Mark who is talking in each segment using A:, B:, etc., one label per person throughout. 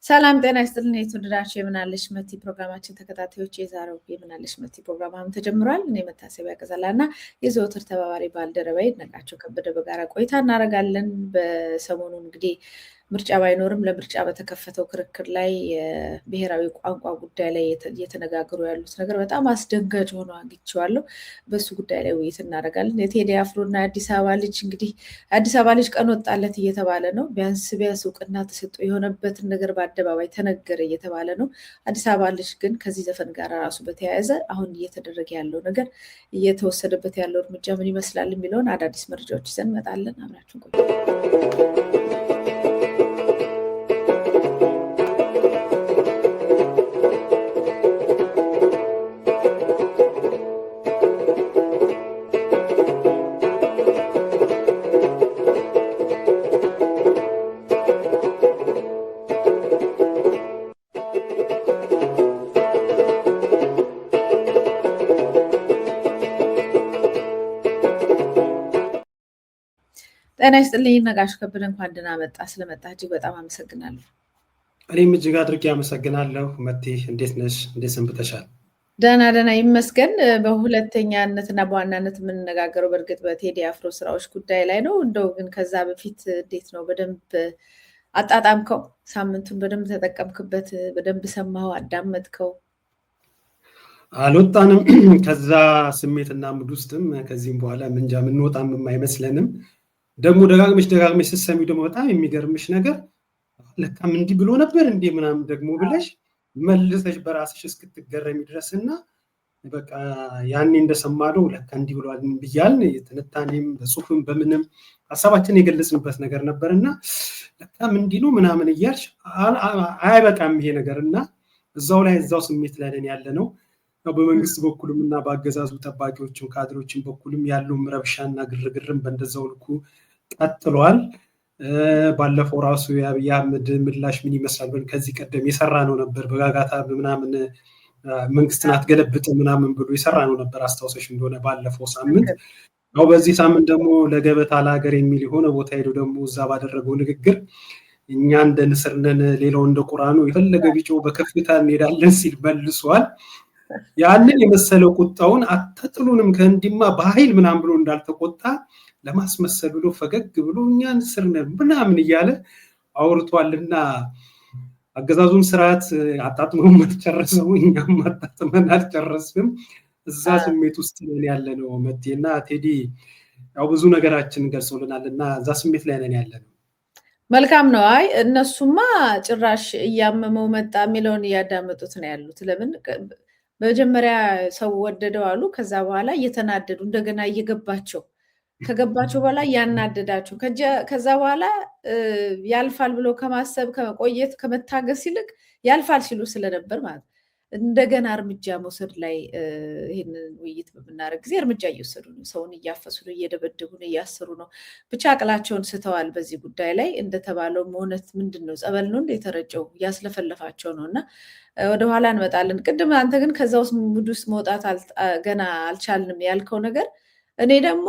A: ሰላም ጤና ይስጥልን። የተወደዳችሁ የምናለሽ መቲ ፕሮግራማችን ተከታታዮች የዛሬው የምናለሽ መቲ ፕሮግራም ተጀምሯል። እኔ መታሰቢያ ቀዘላና የዘወትር ተባባሪ ባልደረባዬ ይድነቃቸው ከበደ በጋራ ቆይታ እናደርጋለን። በሰሞኑ እንግዲህ ምርጫ ባይኖርም ለምርጫ በተከፈተው ክርክር ላይ የብሔራዊ ቋንቋ ጉዳይ ላይ እየተነጋገሩ ያሉት ነገር በጣም አስደንጋጭ ሆኖ አግኝቼዋለሁ። በሱ ጉዳይ ላይ ውይይት እናደርጋለን። የቴዲ አፍሮና የአዲስ አበባ ልጅ እንግዲህ አዲስ አበባ ልጅ ቀን ወጣለት እየተባለ ነው። ቢያንስ እውቅና ተሰጥቶ የሆነበትን ነገር በአደባባይ ተነገረ እየተባለ ነው። አዲስ አበባ ልጅ ግን ከዚህ ዘፈን ጋር ራሱ በተያያዘ አሁን እየተደረገ ያለው ነገር እየተወሰደበት ያለው እርምጃ ምን ይመስላል የሚለውን አዳዲስ መረጃዎች ይዘን እንመጣለን። አብራችሁን ቆዩ። ጤና ይስጥልኝ ነጋሽ ከበደ፣ እንኳን ደህና መጣ። ስለመጣ እጅግ በጣም አመሰግናለሁ።
B: እኔም እጅግ አድርጌ አመሰግናለሁ። መቲ እንዴት ነሽ? እንዴት ሰንብተሻል?
A: ደህና ይመስገን። በሁለተኛነትና በዋናነት የምንነጋገረው በእርግጥ በቴዲ አፍሮ ስራዎች ጉዳይ ላይ ነው። እንደው ግን ከዛ በፊት እንዴት ነው? በደንብ አጣጣምከው? ሳምንቱን በደንብ ተጠቀምክበት? በደንብ ሰማኸው? አዳመጥከው?
B: አልወጣንም ከዛ ስሜትና ሙድ ውስጥም። ከዚህም በኋላ ምንጃ የምንወጣም አይመስለንም። ደግሞ ደጋግመሽ ስትሰሚው ደግሞ በጣም የሚገርምሽ ነገር ለካም እንዲህ ብሎ ነበር እንዴ ምናምን ደግሞ ብለሽ መልሰሽ በራስሽ እስክትገረሚ ድረስና በቃ ያኔ እንደሰማነው ለካ እንዲህ ብሏል ብያልን ትንታኔም በጽሁፍም በምንም ሀሳባችን የገለጽንበት ነገር ነበርና ለካም እንዲህ ነው ምናምን እያልሽ አይበቃም ይሄ ነገርና እዛው ስሜት ላይ ነን ያለ ነው። በመንግስት በኩልም እና በአገዛዙ ጠባቂዎችም ካድሮችም በኩልም ያለው ረብሻና ግርግርም በእንደዛው ልኩ ቀጥሏል። ባለፈው ራሱ የአብይ አህመድ ምላሽ ምን ይመስላል ብለን ከዚህ ቀደም የሰራ ነው ነበር። በጋጋታ ምናምን መንግስትን አትገለብጥ ምናምን ብሎ የሰራ ነው ነበር አስታውሰሽ እንደሆነ ባለፈው ሳምንት። ያው በዚህ ሳምንት ደግሞ ለገበታ ለሀገር የሚል የሆነ ቦታ ሄዶ ደግሞ እዛ ባደረገው ንግግር እኛ እንደ ንስር ነን ሌላው እንደ ቁራኑ የፈለገ ቢጮህ በከፍታ እንሄዳለን ሲል መልሷል። ያንን የመሰለው ቁጣውን አትጥሉንም ከእንዲማ በኃይል ምናምን ብሎ እንዳልተቆጣ ለማስመሰል ብሎ ፈገግ ብሎ እኛን ስር ነን ምናምን እያለ አውርቷልና አገዛዙን ስርዓት አጣጥመው ተጨረሰው እኛም አጣጥመን አልጨረስንም። እዛ ስሜት ውስጥ ነን ያለ ነው መቴና ቴዲ ያው ብዙ ነገራችን ገልጾልናልና እዛ ስሜት ላይ ነን ያለ ነው።
A: መልካም ነው። አይ እነሱማ ጭራሽ እያመመው መጣ የሚለውን እያዳመጡት ነው ያሉት። ለምን በመጀመሪያ ሰው ወደደው አሉ። ከዛ በኋላ እየተናደዱ እንደገና ከገባቸው በኋላ ያናደዳቸው ከዛ በኋላ ያልፋል ብሎ ከማሰብ ከመቆየት ከመታገስ ይልቅ ያልፋል ሲሉ ስለነበር ማለት እንደገና እርምጃ መውሰድ ላይ ይህንን ውይይት በምናደርግ ጊዜ እርምጃ እየወሰዱ ነው። ሰውን እያፈሱ ነው፣ እየደበደቡ ነው፣ እያሰሩ ነው። ብቻ አቅላቸውን ስተዋል። በዚህ ጉዳይ ላይ እንደተባለው መሆነት ምንድን ነው? ጸበል ነው የተረጨው? እያስለፈለፋቸው ነው። እና ወደኋላ እንመጣለን። ቅድም አንተ ግን ከዛ ውስጥ ሙድ ውስጥ መውጣት ገና አልቻልንም ያልከው ነገር እኔ ደግሞ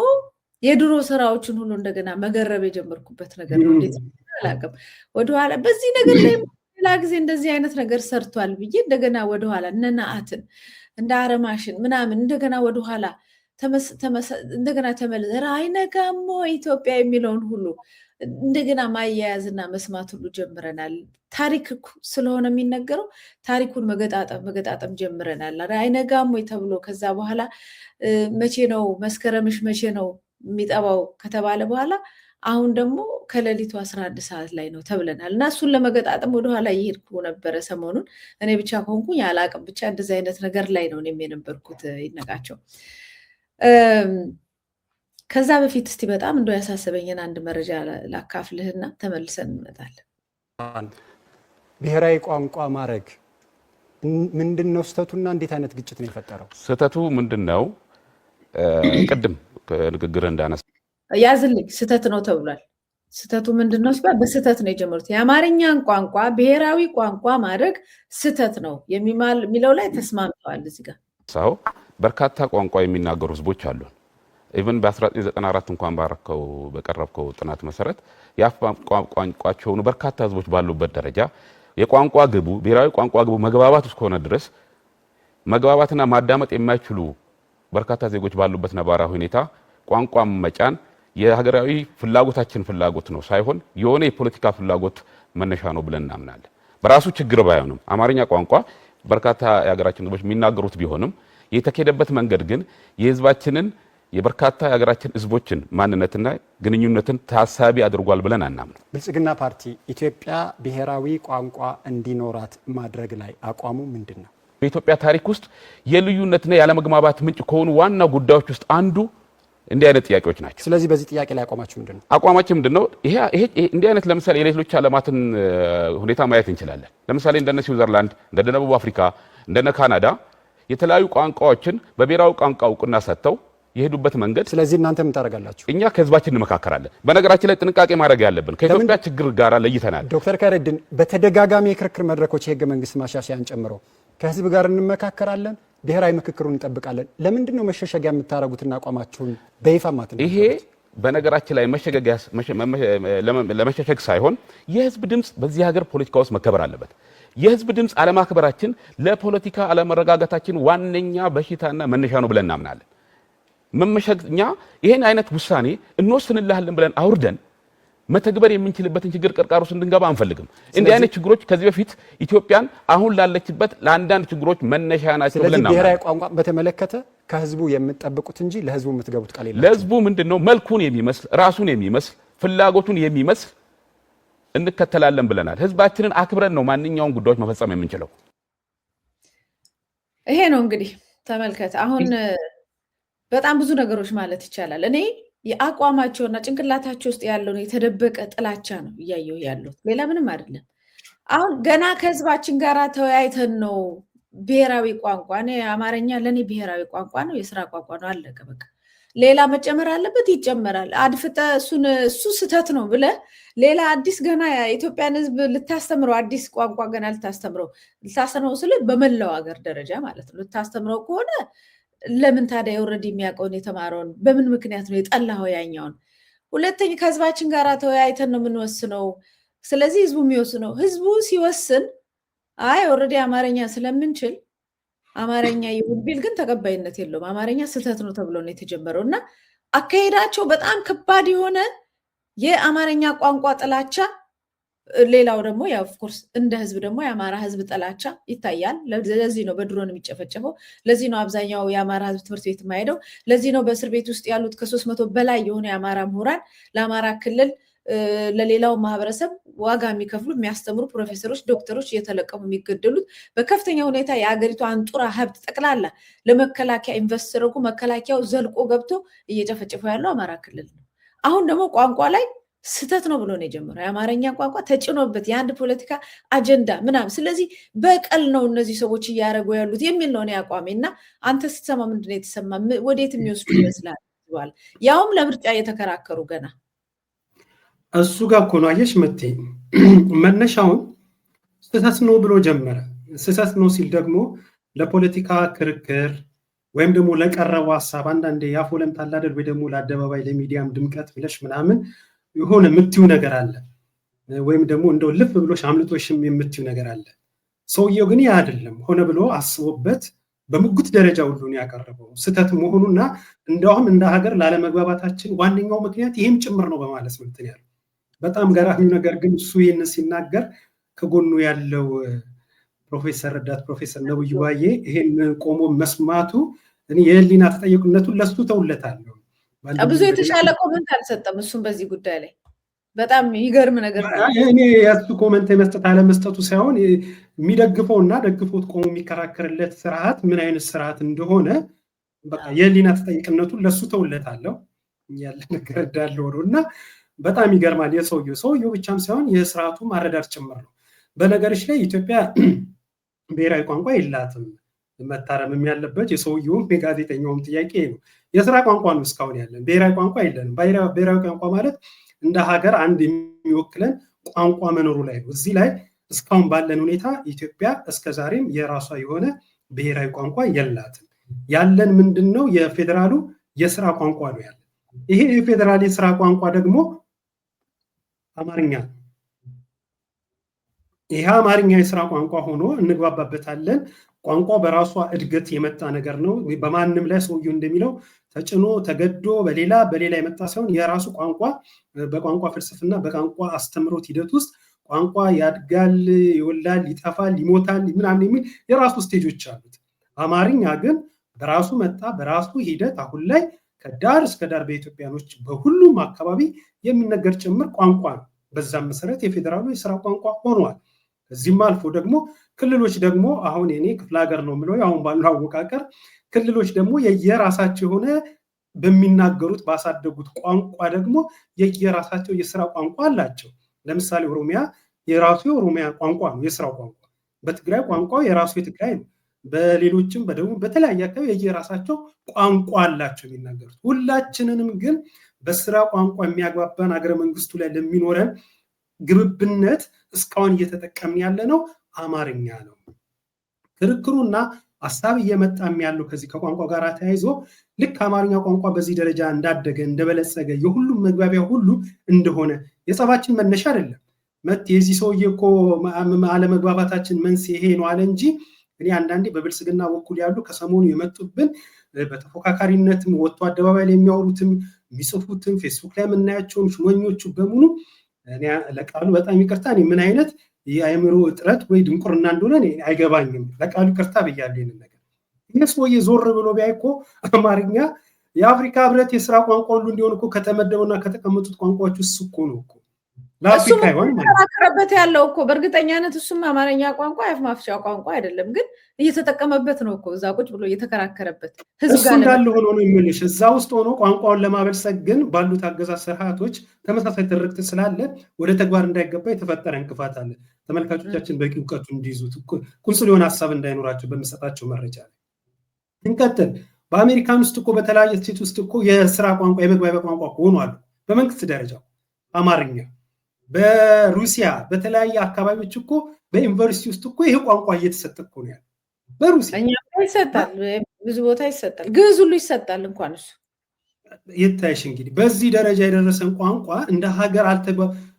A: የድሮ ስራዎችን ሁሉ እንደገና መገረብ የጀመርኩበት ነገር ነው። እንዴት አላውቅም። ወደኋላ በዚህ ነገር ላይ ሌላ ጊዜ እንደዚህ አይነት ነገር ሰርቷል ብዬ እንደገና ወደኋላ እነናአትን እንደ አረማሽን ምናምን እንደገና ወደኋላ እንደገና ተመልሰ አይነጋሞ ኢትዮጵያ የሚለውን ሁሉ እንደገና ማያያዝና መስማት ሁሉ ጀምረናል። ታሪክ ስለሆነ የሚነገረው ታሪኩን መገጣጠም ጀምረናል። አይነጋሞ ተብሎ ከዛ በኋላ መቼ ነው መስከረምሽ መቼ ነው የሚጠባው ከተባለ በኋላ አሁን ደግሞ ከሌሊቱ 11 ሰዓት ላይ ነው ተብለናል። እና እሱን ለመገጣጠም ወደኋላ እየሄድኩ ነበረ ሰሞኑን። እኔ ብቻ ከሆንኩኝ አላቅም፣ ብቻ እንደዚህ አይነት ነገር ላይ ነው እኔም የነበርኩት። ይድነቃቸው ከዛ በፊት እስቲ በጣም እንደው ያሳሰበኝን አንድ መረጃ ላካፍልህና ተመልሰን እንመጣለን።
C: ብሔራዊ ቋንቋ ማድረግ ምንድነው ስህተቱና እንዴት አይነት ግጭት ነው የፈጠረው?
D: ስህተቱ ምንድነው? ቅድም ንግግር እንዳነሳ
A: ያዝልኝ ስህተት ነው ተብሏል። ስህተቱ ምንድነው ሲባል በስህተት ነው የጀመሩት። የአማርኛን ቋንቋ ብሔራዊ ቋንቋ ማድረግ ስህተት ነው የሚለው ላይ ተስማምተዋል። እዚህ ጋር
D: ሰው በርካታ ቋንቋ የሚናገሩ ህዝቦች አሉ። ኢቭን በ1994 እንኳን በቀረብከው ጥናት መሰረት የአፍ ቋንቋቸው ሆኑ በርካታ ህዝቦች ባሉበት ደረጃ የቋንቋ ግቡ ብሔራዊ ቋንቋ ግቡ መግባባት እስከሆነ ድረስ መግባባትና ማዳመጥ የማይችሉ በርካታ ዜጎች ባሉበት ነባራዊ ሁኔታ ቋንቋ መጫን የሀገራዊ ፍላጎት ነው ሳይሆን የሆነ የፖለቲካ ፍላጎት መነሻ ነው ብለን እናምናለን። በራሱ ችግር ባይሆንም አማርኛ ቋንቋ በርካታ የሀገራችን ህዝቦች የሚናገሩት ቢሆንም የተከደበት መንገድ ግን የህዝባችንን የበርካታ የሀገራችን ህዝቦችን ማንነትና ግንኙነትን ታሳቢ አድርጓል ብለን አናምንም።
C: ብልጽግና ፓርቲ ኢትዮጵያ ብሔራዊ ቋንቋ እንዲኖራት ማድረግ ላይ አቋሙ ምንድነው?
D: በኢትዮጵያ ታሪክ ውስጥ የልዩነትና ያለመግባባት ምንጭ ከሆኑ ዋና ጉዳዮች ውስጥ አንዱ እንዲህ አይነት ጥያቄዎች ናቸው።
C: ስለዚህ በዚህ ጥያቄ ላይ አቋማችሁ ምንድነው?
D: አቋማችን ምንድነው? ይሄ እንዲህ አይነት ለምሳሌ የሌሎች ዓለማትን ሁኔታ ማየት እንችላለን። ለምሳሌ እንደነ ስዊዘርላንድ፣ እንደነ ደቡብ አፍሪካ፣ እንደነ ካናዳ የተለያዩ ቋንቋዎችን በብሔራዊ ቋንቋ እውቅና ሰጥተው የሄዱበት መንገድ።
C: ስለዚህ እናንተ ምን ታደርጋላችሁ?
D: እኛ ከህዝባችን እንመካከራለን። በነገራችን ላይ ጥንቃቄ ማድረግ ያለብን ከኢትዮጵያ ችግር ጋር ለይተናል።
C: ዶክተር ከረድን በተደጋጋሚ የክርክር መድረኮች የህገ መንግስት ማሻሻያን ጨምሮ ከህዝብ ጋር እንመካከራለን፣ ብሔራዊ ምክክሩን እንጠብቃለን። ለምንድን ነው መሸሸጊያ የምታረጉትና አቋማችሁን በይፋ ማትነው?
D: ይሄ በነገራችን ላይ ለመሸሸግ ሳይሆን የህዝብ ድምጽ በዚህ ሀገር ፖለቲካ ውስጥ መከበር አለበት። የህዝብ ድምጽ አለማክበራችን ለፖለቲካ አለመረጋጋታችን ዋነኛ በሽታና መነሻ ነው ብለን እናምናለን። መመሸግኛ ይሄን አይነት ውሳኔ እንወስንልሃለን ብለን አውርደን መተግበር የምንችልበትን ችግር ቅርቃር ውስጥ እንድንገባ አንፈልግም። እንዲህ አይነት ችግሮች ከዚህ በፊት ኢትዮጵያን አሁን ላለችበት ለአንዳንድ ችግሮች መነሻ ናቸው ብለን እናምናለን።
C: ብሔራዊ ቋንቋ በተመለከተ ከህዝቡ የምትጠብቁት እንጂ ለህዝቡ የምትገቡት ቃል የለም።
D: ለህዝቡ ምንድነው መልኩን የሚመስል ራሱን የሚመስል ፍላጎቱን የሚመስል እንከተላለን ብለናል። ህዝባችንን አክብረን ነው ማንኛውም ጉዳዮች መፈጸም የምንችለው።
A: ይሄ ነው እንግዲህ ተመልከት። አሁን በጣም ብዙ ነገሮች ማለት ይቻላል። እኔ የአቋማቸውና ጭንቅላታቸው ውስጥ ያለውን የተደበቀ ጥላቻ ነው እያየሁ ያለሁት፣ ሌላ ምንም አይደለም። አሁን ገና ከህዝባችን ጋር ተወያይተን ነው ብሔራዊ ቋንቋ እኔ አማርኛ ለእኔ ብሔራዊ ቋንቋ ነው፣ የስራ ቋንቋ ነው፣ አለቀ በቃ። ሌላ መጨመር አለበት ይጨመራል። አድፍጠ እሱ ስህተት ነው ብለ ሌላ አዲስ ገና የኢትዮጵያን ህዝብ ልታስተምረው አዲስ ቋንቋ ገና ልታስተምረው ስለ በመላው ሀገር ደረጃ ማለት ነው ልታስተምረው ከሆነ ለምን ታዲያ ኦልሬዲ የሚያውቀውን የተማረውን በምን ምክንያት ነው የጠላኸው ያኛውን? ሁለተኛ ከህዝባችን ጋር ተወያይተን ነው የምንወስነው። ስለዚህ ህዝቡ የሚወስነው ህዝቡ ሲወስን አይ ኦልሬዲ አማርኛ ስለምንችል አማርኛ ይሁን ቢል ግን ተቀባይነት የለውም። አማርኛ ስህተት ነው ተብሎ ነው የተጀመረው እና አካሄዳቸው በጣም ከባድ የሆነ የአማርኛ ቋንቋ ጥላቻ። ሌላው ደግሞ ያው ኦፍ ኮርስ እንደ ህዝብ ደግሞ የአማራ ህዝብ ጥላቻ ይታያል። ለዚህ ነው በድሮን የሚጨፈጨፈው። ለዚህ ነው አብዛኛው የአማራ ህዝብ ትምህርት ቤት የማይሄደው። ለዚህ ነው በእስር ቤት ውስጥ ያሉት ከ300 በላይ የሆኑ የአማራ ምሁራን ለአማራ ክልል ለሌላው ማህበረሰብ ዋጋ የሚከፍሉ የሚያስተምሩ ፕሮፌሰሮች፣ ዶክተሮች እየተለቀሙ የሚገደሉት በከፍተኛ ሁኔታ የአገሪቱ አንጡራ ሀብት ጠቅላላ ለመከላከያ ኢንቨስት ተደርጎ መከላከያው ዘልቆ ገብቶ እየጨፈጨፈው ያለው አማራ ክልል ነው። አሁን ደግሞ ቋንቋ ላይ ስህተት ነው ብሎ ነው የጀመረው። የአማርኛ ቋንቋ ተጭኖበት የአንድ ፖለቲካ አጀንዳ ምናምን። ስለዚህ በቀል ነው እነዚህ ሰዎች እያደረጉ ያሉት የሚል ነው አቋሜ። እና አንተ ስትሰማ ምንድን ነው የተሰማ? ወዴት የሚወስዱ ይመስላል? ያውም ለምርጫ እየተከራከሩ ገና
B: እሱ ጋር እኮ ነው አየሽ መቴ መነሻውን ስህተት ነው ብሎ ጀመረ። ስህተት ነው ሲል ደግሞ ለፖለቲካ ክርክር ወይም ደግሞ ለቀረበው ሀሳብ አንዳንዴ ያፎ ለምታላደል ወይ ደግሞ ለአደባባይ ለሚዲያም ድምቀት ብለሽ ምናምን የሆነ የምትዩ ነገር አለ፣ ወይም ደግሞ እንደው ልፍ ብሎሽ አምልጦሽም የምትዩ ነገር አለ። ሰውየው ግን ያ አይደለም፣ ሆነ ብሎ አስቦበት በሙግት ደረጃ ሁሉ ነው ያቀረበው ስህተት መሆኑና እንደውም እንደ ሀገር ላለመግባባታችን ዋነኛው ምክንያት ይሄም ጭምር ነው በማለት ነው እንትን ያለው። በጣም ገራሚው ነገር ግን እሱ ይሄንን ሲናገር ከጎኑ ያለው ፕሮፌሰር ረዳት ፕሮፌሰር ነብዩ ባዬ ይሄን ቆሞ መስማቱ እኔ የህሊና ተጠያቂነቱን ለሱ ተውለታለሁ።
A: ብዙ የተሻለ ኮመንት አልሰጠም እሱም በዚህ ጉዳይ ላይ በጣም ይገርም ነገር ነው።
B: እኔ ያሱ ኮመንት መስጠት አለመስጠቱ ሳይሆን የሚደግፈውና ደግፎት ቆሞ የሚከራከርለት ስርዓት ምን አይነት ስርዓት እንደሆነ በቃ የህሊና ተጠያቂነቱን ለሱ ተውለታለሁ ያለ ነገር እንዳለው ነውና በጣም ይገርማል። የሰውየው ብቻም ሳይሆን የስርዓቱ ማረዳት ጭምር ነው። በነገርሽ ላይ ኢትዮጵያ ብሔራዊ ቋንቋ የላትም። መታረምም ያለበት የሰውየውም የጋዜጠኛውም ጥያቄ ነው። የስራ ቋንቋ ነው እስካሁን ያለን፣ ብሔራዊ ቋንቋ የለንም። ብሔራዊ ቋንቋ ማለት እንደ ሀገር አንድ የሚወክለን ቋንቋ መኖሩ ላይ ነው። እዚህ ላይ እስካሁን ባለን ሁኔታ ኢትዮጵያ እስከዛሬም የራሷ የሆነ ብሔራዊ ቋንቋ የላትም። ያለን ምንድን ነው? የፌዴራሉ የስራ ቋንቋ ነው ያለን። ይሄ የፌዴራል የስራ ቋንቋ ደግሞ አማርኛ ነው። ይህ አማርኛ የስራ ቋንቋ ሆኖ እንግባባበታለን። ቋንቋ በራሷ እድገት የመጣ ነገር ነው። በማንም ላይ ሰውየው እንደሚለው ተጭኖ ተገዶ በሌላ የመጣ ሳይሆን የራሱ ቋንቋ በቋንቋ ፍልስፍና በቋንቋ አስተምሮት ሂደት ውስጥ ቋንቋ ያድጋል፣ ይወላል፣ ይጠፋል፣ ይሞታል ምናምን የሚል የራሱ ስቴጆች አሉት። አማርኛ ግን በራሱ መጣ፣ በራሱ ሂደት አሁን ላይ ከዳር እስከ ዳር በኢትዮጵያኖች በሁሉም አካባቢ የሚነገር ጭምር ቋንቋ ነው። በዛም መሰረት የፌዴራሉ የስራ ቋንቋ ሆኗል። ከዚህም አልፎ ደግሞ ክልሎች ደግሞ አሁን እኔ ክፍለ ሀገር ነው የምለው አሁን ባለው አወቃቀር ክልሎች ደግሞ የየራሳቸው የሆነ በሚናገሩት ባሳደጉት ቋንቋ ደግሞ የየራሳቸው የስራ ቋንቋ አላቸው። ለምሳሌ ኦሮሚያ የራሱ የኦሮሚያ ቋንቋ ነው የስራው ቋንቋ። በትግራይ ቋንቋ የራሱ የትግራይ ነው። በሌሎችም በደቡብ በተለያየ አካባቢ የየራሳቸው ቋንቋ አላቸው የሚናገሩት። ሁላችንንም ግን በስራ ቋንቋ የሚያግባባን ሀገረ መንግስቱ ላይ ለሚኖረን ግብብነት እስካሁን እየተጠቀምን ያለ ነው አማርኛ ነው። ክርክሩና ሀሳብ እየመጣም ያለው ከዚህ ከቋንቋ ጋር ተያይዞ ልክ አማርኛ ቋንቋ በዚህ ደረጃ እንዳደገ እንደበለጸገ የሁሉም መግባቢያ ሁሉ እንደሆነ የጸባችን መነሻ አይደለም። የዚህ ሰውዬ እኮ አለመግባባታችን መንስኤ ይሄ ነው አለ እንጂ እኔ አንዳንዴ በብልጽግና በኩል ያሉ ከሰሞኑ የመጡብን በተፎካካሪነትም ወጥቶ አደባባይ ላይ የሚያወሩትም የሚጽፉትም ፌስቡክ ላይ የምናያቸውን ሹመኞቹ በሙሉ ለቃሉ በጣም ይቅርታ ምን አይነት የአእምሮ እጥረት ወይ ድንቁርና እንደሆነ አይገባኝም። ለቃሉ ይቅርታ ብያለሁ። ይሄን ነገር ይሄ ሰውዬ ዞር ብሎ ቢያይ እኮ አማርኛ የአፍሪካ ህብረት የስራ ቋንቋ ሁሉ እንዲሆን እኮ ከተመደቡና ከተቀመጡት ቋንቋዎች ውስጥ እኮ ነው እኮ ለአፍሪካ ይሆን
A: ማለት ያለው እኮ በእርግጠኛነት እሱም አማርኛ ቋንቋ የአፍ መፍቻ ቋንቋ አይደለም፣ ግን እየተጠቀመበት ነው እኮ እዛ ቁጭ ብሎ እየተከራከረበት
B: ህዝብ ጋር እንዳለ ሆኖ ነው የሚልሽ። እዛ ውስጥ ሆኖ ቋንቋውን ለማበልጸግ ግን ባሉት አገዛዝ ስርዓቶች ተመሳሳይ ትርክት ስላለ ወደ ተግባር እንዳይገባ የተፈጠረ እንቅፋት አለ። ተመልካቾቻችን በቂ እውቀቱ እንዲይዙት ቁንጽል የሆነ ሀሳብ እንዳይኖራቸው በሚሰጣቸው መረጃ ላይ እንቀጥል። በአሜሪካን ውስጥ እኮ በተለያየ ስቴት ውስጥ እኮ የስራ ቋንቋ የመግባቢያ ቋንቋ ሆኗል በመንግስት ደረጃ አማርኛ። በሩሲያ በተለያየ አካባቢዎች እኮ በዩኒቨርሲቲ ውስጥ እኮ ይሄ ቋንቋ እየተሰጠ እኮ ነው ያለው። በሩሲያ
A: ይሰጣል፣ ብዙ ቦታ ይሰጣል፣ ግዕዝ ሁሉ ይሰጣል። እንኳን እሱ
B: ይታይሽ እንግዲህ በዚህ ደረጃ የደረሰን ቋንቋ እንደ ሀገር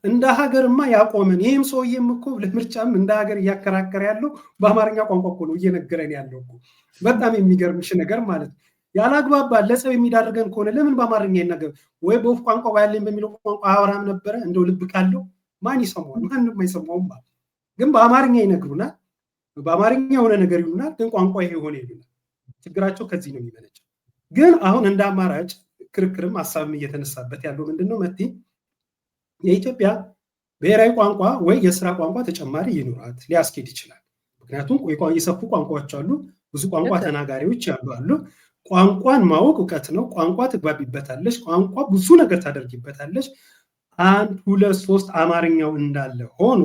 B: እንደ ሀገርማ ያቆመን። ይህም ሰውዬም እኮ ለምርጫም እንደ ሀገር እያከራከረ ያለው በአማርኛ ቋንቋ እኮ ነው እየነገረን ያለው እኮ። በጣም የሚገርምሽ ነገር ማለት ነው ያላግባባ ለጸብ የሚዳርገን ከሆነ ለምን በአማርኛ ይናገር? ወይ በወፍ ቋንቋ ያለኝ በሚለው ቋንቋ አብርሃም ነበረ። እንደው ልብ ካለው ማን ይሰማዋል? ማንም አይሰማውም። ግን በአማርኛ ይነግሩናል፣ በአማርኛ የሆነ ነገር ይሉናል፣ ግን ቋንቋ ይሄ ሆነ ይሉናል። ችግራቸው ከዚህ ነው የሚመነጨው። ግን አሁን እንደ አማራጭ ክርክርም ሀሳብም እየተነሳበት ያለው ምንድነው መቴ የኢትዮጵያ ብሔራዊ ቋንቋ ወይ የስራ ቋንቋ ተጨማሪ ይኑራት ሊያስኬድ ይችላል። ምክንያቱም የሰፉ ቋንቋዎች አሉ፣ ብዙ ቋንቋ ተናጋሪዎች አሉ። ቋንቋን ማወቅ እውቀት ነው። ቋንቋ ትግባቢበታለች፣ ቋንቋ ብዙ ነገር ታደርጊበታለች። 1 2 3 አማርኛው እንዳለ ሆኖ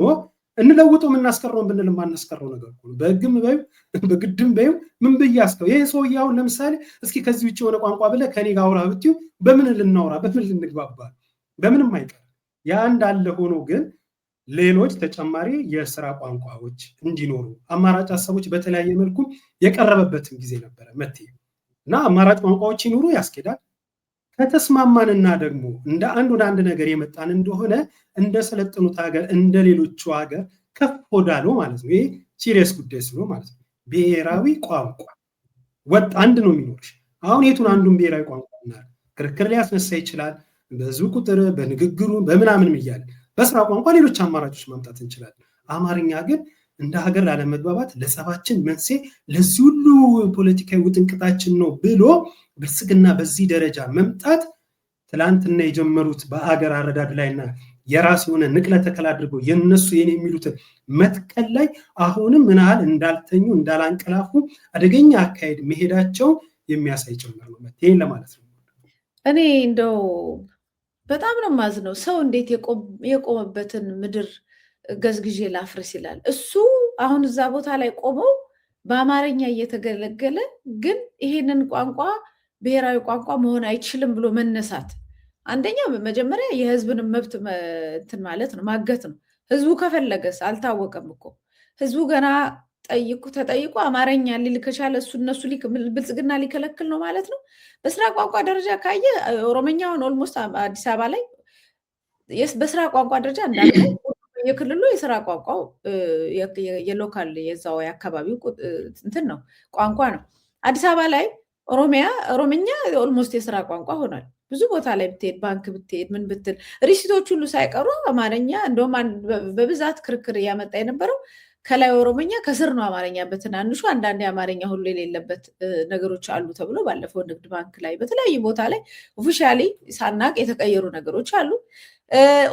B: እንለውጠው የምናስቀረውን ብንል የማናስቀረው ነገር ነው። በህግም በዩ በግድም በዩ ምን ብያስከው ይሄ ሰውዬ አሁን ለምሳሌ እስኪ ከዚህ ውጭ የሆነ ቋንቋ ብለህ ከኔ ጋር አውራ ብትዩ በምን ልናውራ በምን ልንግባባ? በምንም አይቀር። ያ እንዳለ ሆኖ ግን ሌሎች ተጨማሪ የስራ ቋንቋዎች እንዲኖሩ አማራጭ ሀሳቦች በተለያየ መልኩ የቀረበበትን ጊዜ ነበረ መቴ እና አማራጭ ቋንቋዎች ይኑሩ ያስኬዳል። ከተስማማንና ደግሞ እንደ አንድ ወደ አንድ ነገር የመጣን እንደሆነ እንደ ሰለጠኑት ሀገር እንደ ሌሎቹ ሀገር ከፍ ወዳለው ማለት ነው። ይሄ ሲሪየስ ጉዳይ ስለሆነ ማለት ነው። ብሔራዊ ቋንቋ ወጥ አንድ ነው የሚኖርሽ። አሁን የቱን አንዱን ብሔራዊ ቋንቋ ክርክር ሊያስነሳ ይችላል። በህዝብ ቁጥር በንግግሩ በምናምንም እያለ በስራ ቋንቋ ሌሎች አማራጮች ማምጣት እንችላለን። አማርኛ ግን እንደ ሀገር ላለመግባባት ለጸባችን መንስኤ ለዚህ ሁሉ ፖለቲካዊ ውጥንቅጣችን ነው ብሎ ብልጽግና በዚህ ደረጃ መምጣት ትላንትና የጀመሩት በአገር አረዳድ ላይና የራስ የሆነ ንቅለ ተከላ አድርገው የነሱ የኔ የሚሉትን መትከል ላይ አሁንም ምን ያህል እንዳልተኙ እንዳላንቀላፉ አደገኛ አካሄድ መሄዳቸው የሚያሳይ ጭምር ነው። ይሄን ለማለት ነው።
A: እኔ እንደው በጣም ነው ማዝነው። ሰው እንዴት የቆመበትን ምድር ገዝግዤ ላፍርስ ይላል። እሱ አሁን እዛ ቦታ ላይ ቆመው በአማርኛ እየተገለገለ ግን ይሄንን ቋንቋ ብሔራዊ ቋንቋ መሆን አይችልም ብሎ መነሳት አንደኛው መጀመሪያ የህዝብንም መብት እንትን ማለት ነው፣ ማገት ነው። ህዝቡ ከፈለገስ አልታወቀም እኮ ህዝቡ ገና ተጠይቆ አማርኛ ሊል ከቻለ እነሱ ብልጽግና ሊከለክል ነው ማለት ነው። በስራ ቋንቋ ደረጃ ካየ ኦሮምኛውን ኦልሞስት አዲስ አበባ ላይ በስራ ቋንቋ ደረጃ እንዳልከው የክልሉ የስራ ቋንቋው የሎካል የዛው የአካባቢው እንትን ነው ቋንቋ ነው። አዲስ አበባ ላይ ኦሮምኛ ኦልሞስት የስራ ቋንቋ ሆኗል። ብዙ ቦታ ላይ ብትሄድ ባንክ ብትሄድ ምን ብትል ሪሲቶች ሁሉ ሳይቀሩ አማርኛ እንደውም በብዛት ክርክር እያመጣ የነበረው ከላይ ኦሮምኛ ከስር ነው አማርኛ በትናንሹ አንዳንድ አማርኛ ሁሉ የሌለበት ነገሮች አሉ ተብሎ ባለፈው ንግድ ባንክ ላይ በተለያዩ ቦታ ላይ ኦፊሻሊ ሳናቅ የተቀየሩ ነገሮች አሉ።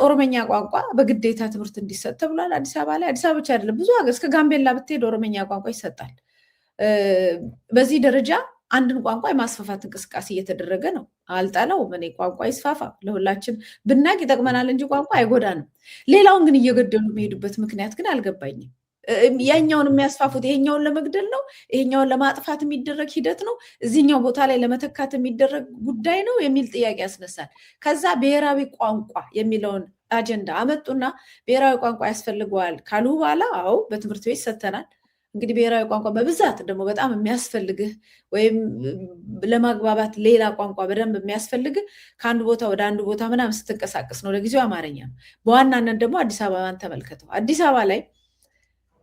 A: ኦሮምኛ ቋንቋ በግዴታ ትምህርት እንዲሰጥ ተብሏል አዲስ አበባ ላይ። አዲስ አበባ ብቻ አይደለም ብዙ ሀገር እስከ ጋምቤላ ብትሄድ ኦሮምኛ ቋንቋ ይሰጣል። በዚህ ደረጃ አንድን ቋንቋ የማስፋፋት እንቅስቃሴ እየተደረገ ነው። አልጠላው ምን ቋንቋ ይስፋፋ፣ ለሁላችን ብናቅ ይጠቅመናል እንጂ ቋንቋ አይጎዳንም። ሌላውን ግን እየገደሉ የሚሄዱበት ምክንያት ግን አልገባኝም። ያኛውን የሚያስፋፉት ይሄኛውን ለመግደል ነው፣ ይሄኛውን ለማጥፋት የሚደረግ ሂደት ነው፣ እዚህኛው ቦታ ላይ ለመተካት የሚደረግ ጉዳይ ነው የሚል ጥያቄ ያስነሳል። ከዛ ብሔራዊ ቋንቋ የሚለውን አጀንዳ አመጡና ብሔራዊ ቋንቋ ያስፈልገዋል ካሉ በኋላ አዎ በትምህርት ቤት ሰጥተናል። እንግዲህ ብሔራዊ ቋንቋ በብዛት ደግሞ በጣም የሚያስፈልግህ ወይም ለማግባባት ሌላ ቋንቋ በደንብ የሚያስፈልግህ ከአንድ ቦታ ወደ አንድ ቦታ ምናምን ስትንቀሳቀስ ነው። ለጊዜው አማርኛ ነው። በዋናነት ደግሞ አዲስ አበባን ተመልከተው። አዲስ አበባ ላይ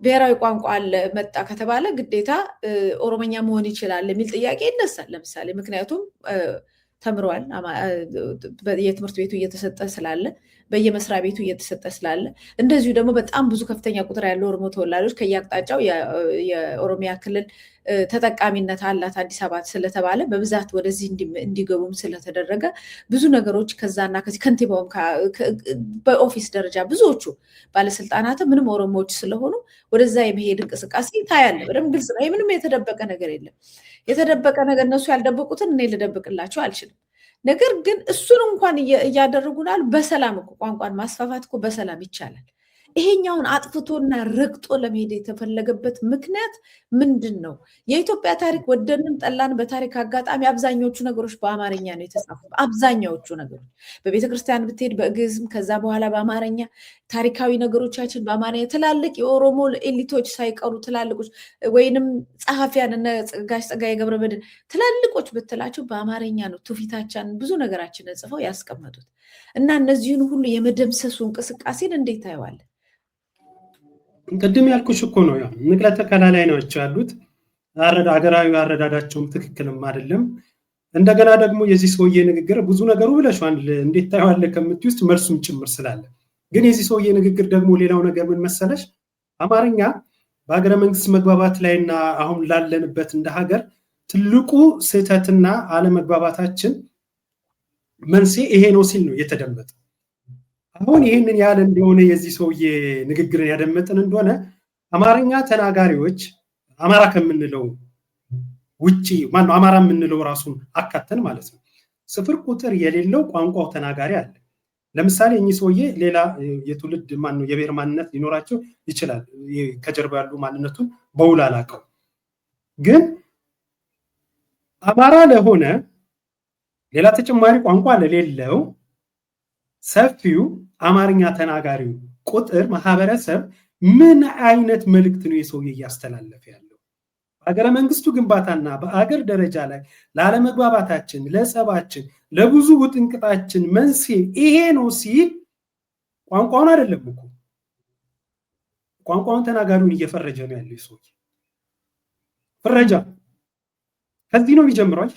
A: ብሔራዊ ቋንቋ አለ መጣ ከተባለ ግዴታ ኦሮምኛ መሆን ይችላል የሚል ጥያቄ ይነሳል። ለምሳሌ ምክንያቱም ተምሯል፣ የትምህርት ቤቱ እየተሰጠ ስላለ፣ በየመስሪያ ቤቱ እየተሰጠ ስላለ፣ እንደዚሁ ደግሞ በጣም ብዙ ከፍተኛ ቁጥር ያለው ኦሮሞ ተወላጆች ከየአቅጣጫው የኦሮሚያ ክልል ተጠቃሚነት አላት አዲስ አበባ ስለተባለ በብዛት ወደዚህ እንዲገቡም ስለተደረገ ብዙ ነገሮች ከዛና ከዚህ ከንቲባውም በኦፊስ ደረጃ ብዙዎቹ ባለስልጣናት ምንም ኦሮሞዎች ስለሆኑ ወደዛ የመሄድ እንቅስቃሴ ታያለ። በደንብ ግልጽ ነው። ምንም የተደበቀ ነገር የለም። የተደበቀ ነገር እነሱ ያልደበቁትን እኔ ልደብቅላቸው አልችልም። ነገር ግን እሱን እንኳን እያደረጉናል። በሰላም እኮ ቋንቋን ማስፋፋት እኮ በሰላም ይቻላል። ይሄኛውን አጥፍቶና ረግጦ ለመሄድ የተፈለገበት ምክንያት ምንድን ነው? የኢትዮጵያ ታሪክ ወደንም ጠላን በታሪክ አጋጣሚ አብዛኛዎቹ ነገሮች በአማርኛ ነው የተጻፉት። አብዛኛዎቹ ነገሮች በቤተክርስቲያን ብትሄድ በግዕዝም ከዛ በኋላ በአማርኛ ታሪካዊ ነገሮቻችን በአማርኛ ትላልቅ የኦሮሞ ኤሊቶች ሳይቀሩ ትላልቆች ወይንም ጸሐፊያን እነ ጋሽ ጸጋዬ ገብረመድኅን ትላልቆች ብትላቸው በአማርኛ ነው ትውፊታችን ብዙ ነገራችንን ጽፈው ያስቀመጡት እና እነዚህን ሁሉ የመደምሰሱ እንቅስቃሴን እንዴት ታየዋለን?
B: ቅድም ያልኩሽ እኮ ነው። ያው ንቅለ ተከላ ላይ ናቸው ያሉት። ሀገራዊ አረዳዳቸውም ትክክልም አይደለም። እንደገና ደግሞ የዚህ ሰውዬ ንግግር ብዙ ነገሩ ብለሽዋል። እንዴት ታየዋለህ ከምትይ ውስጥ መልሱም ጭምር ስላለ ግን የዚህ ሰውዬ ንግግር ደግሞ ሌላው ነገር ምን መሰለሽ፣ አማርኛ በሀገረ መንግስት መግባባት ላይና አሁን ላለንበት እንደ ሀገር ትልቁ ስህተትና አለመግባባታችን መንስኤ ይሄ ነው ሲል ነው የተደመጠ። አሁን ይህንን ያለ እንደሆነ የዚህ ሰውዬ ንግግርን ያደመጥን እንደሆነ አማርኛ ተናጋሪዎች አማራ ከምንለው ውጪ ማነው አማራ የምንለው ራሱን አካተን ማለት ነው ስፍር ቁጥር የሌለው ቋንቋው ተናጋሪ አለ። ለምሳሌ እኚህ ሰውዬ ሌላ የትውልድ ማነው የብሔር ማንነት ሊኖራቸው ይችላል። ከጀርባ ያሉ ማንነቱን በውል አላውቀው፣ ግን አማራ ለሆነ ሌላ ተጨማሪ ቋንቋ ለሌለው ሰፊው አማርኛ ተናጋሪው ቁጥር ማህበረሰብ ምን አይነት መልእክት ነው የሰውዬ እያስተላለፈ ያለው? በሀገረ መንግስቱ ግንባታና በአገር ደረጃ ላይ ላለመግባባታችን፣ ለጸባችን፣ ለብዙ ውጥንቅጣችን መንስኤ ይሄ ነው ሲል ቋንቋውን አይደለም እኮ ቋንቋውን ተናጋሪውን እየፈረጀ ነው ያለው ሰውዬ። ፍረጃ ከዚህ ነው የሚጀምረው።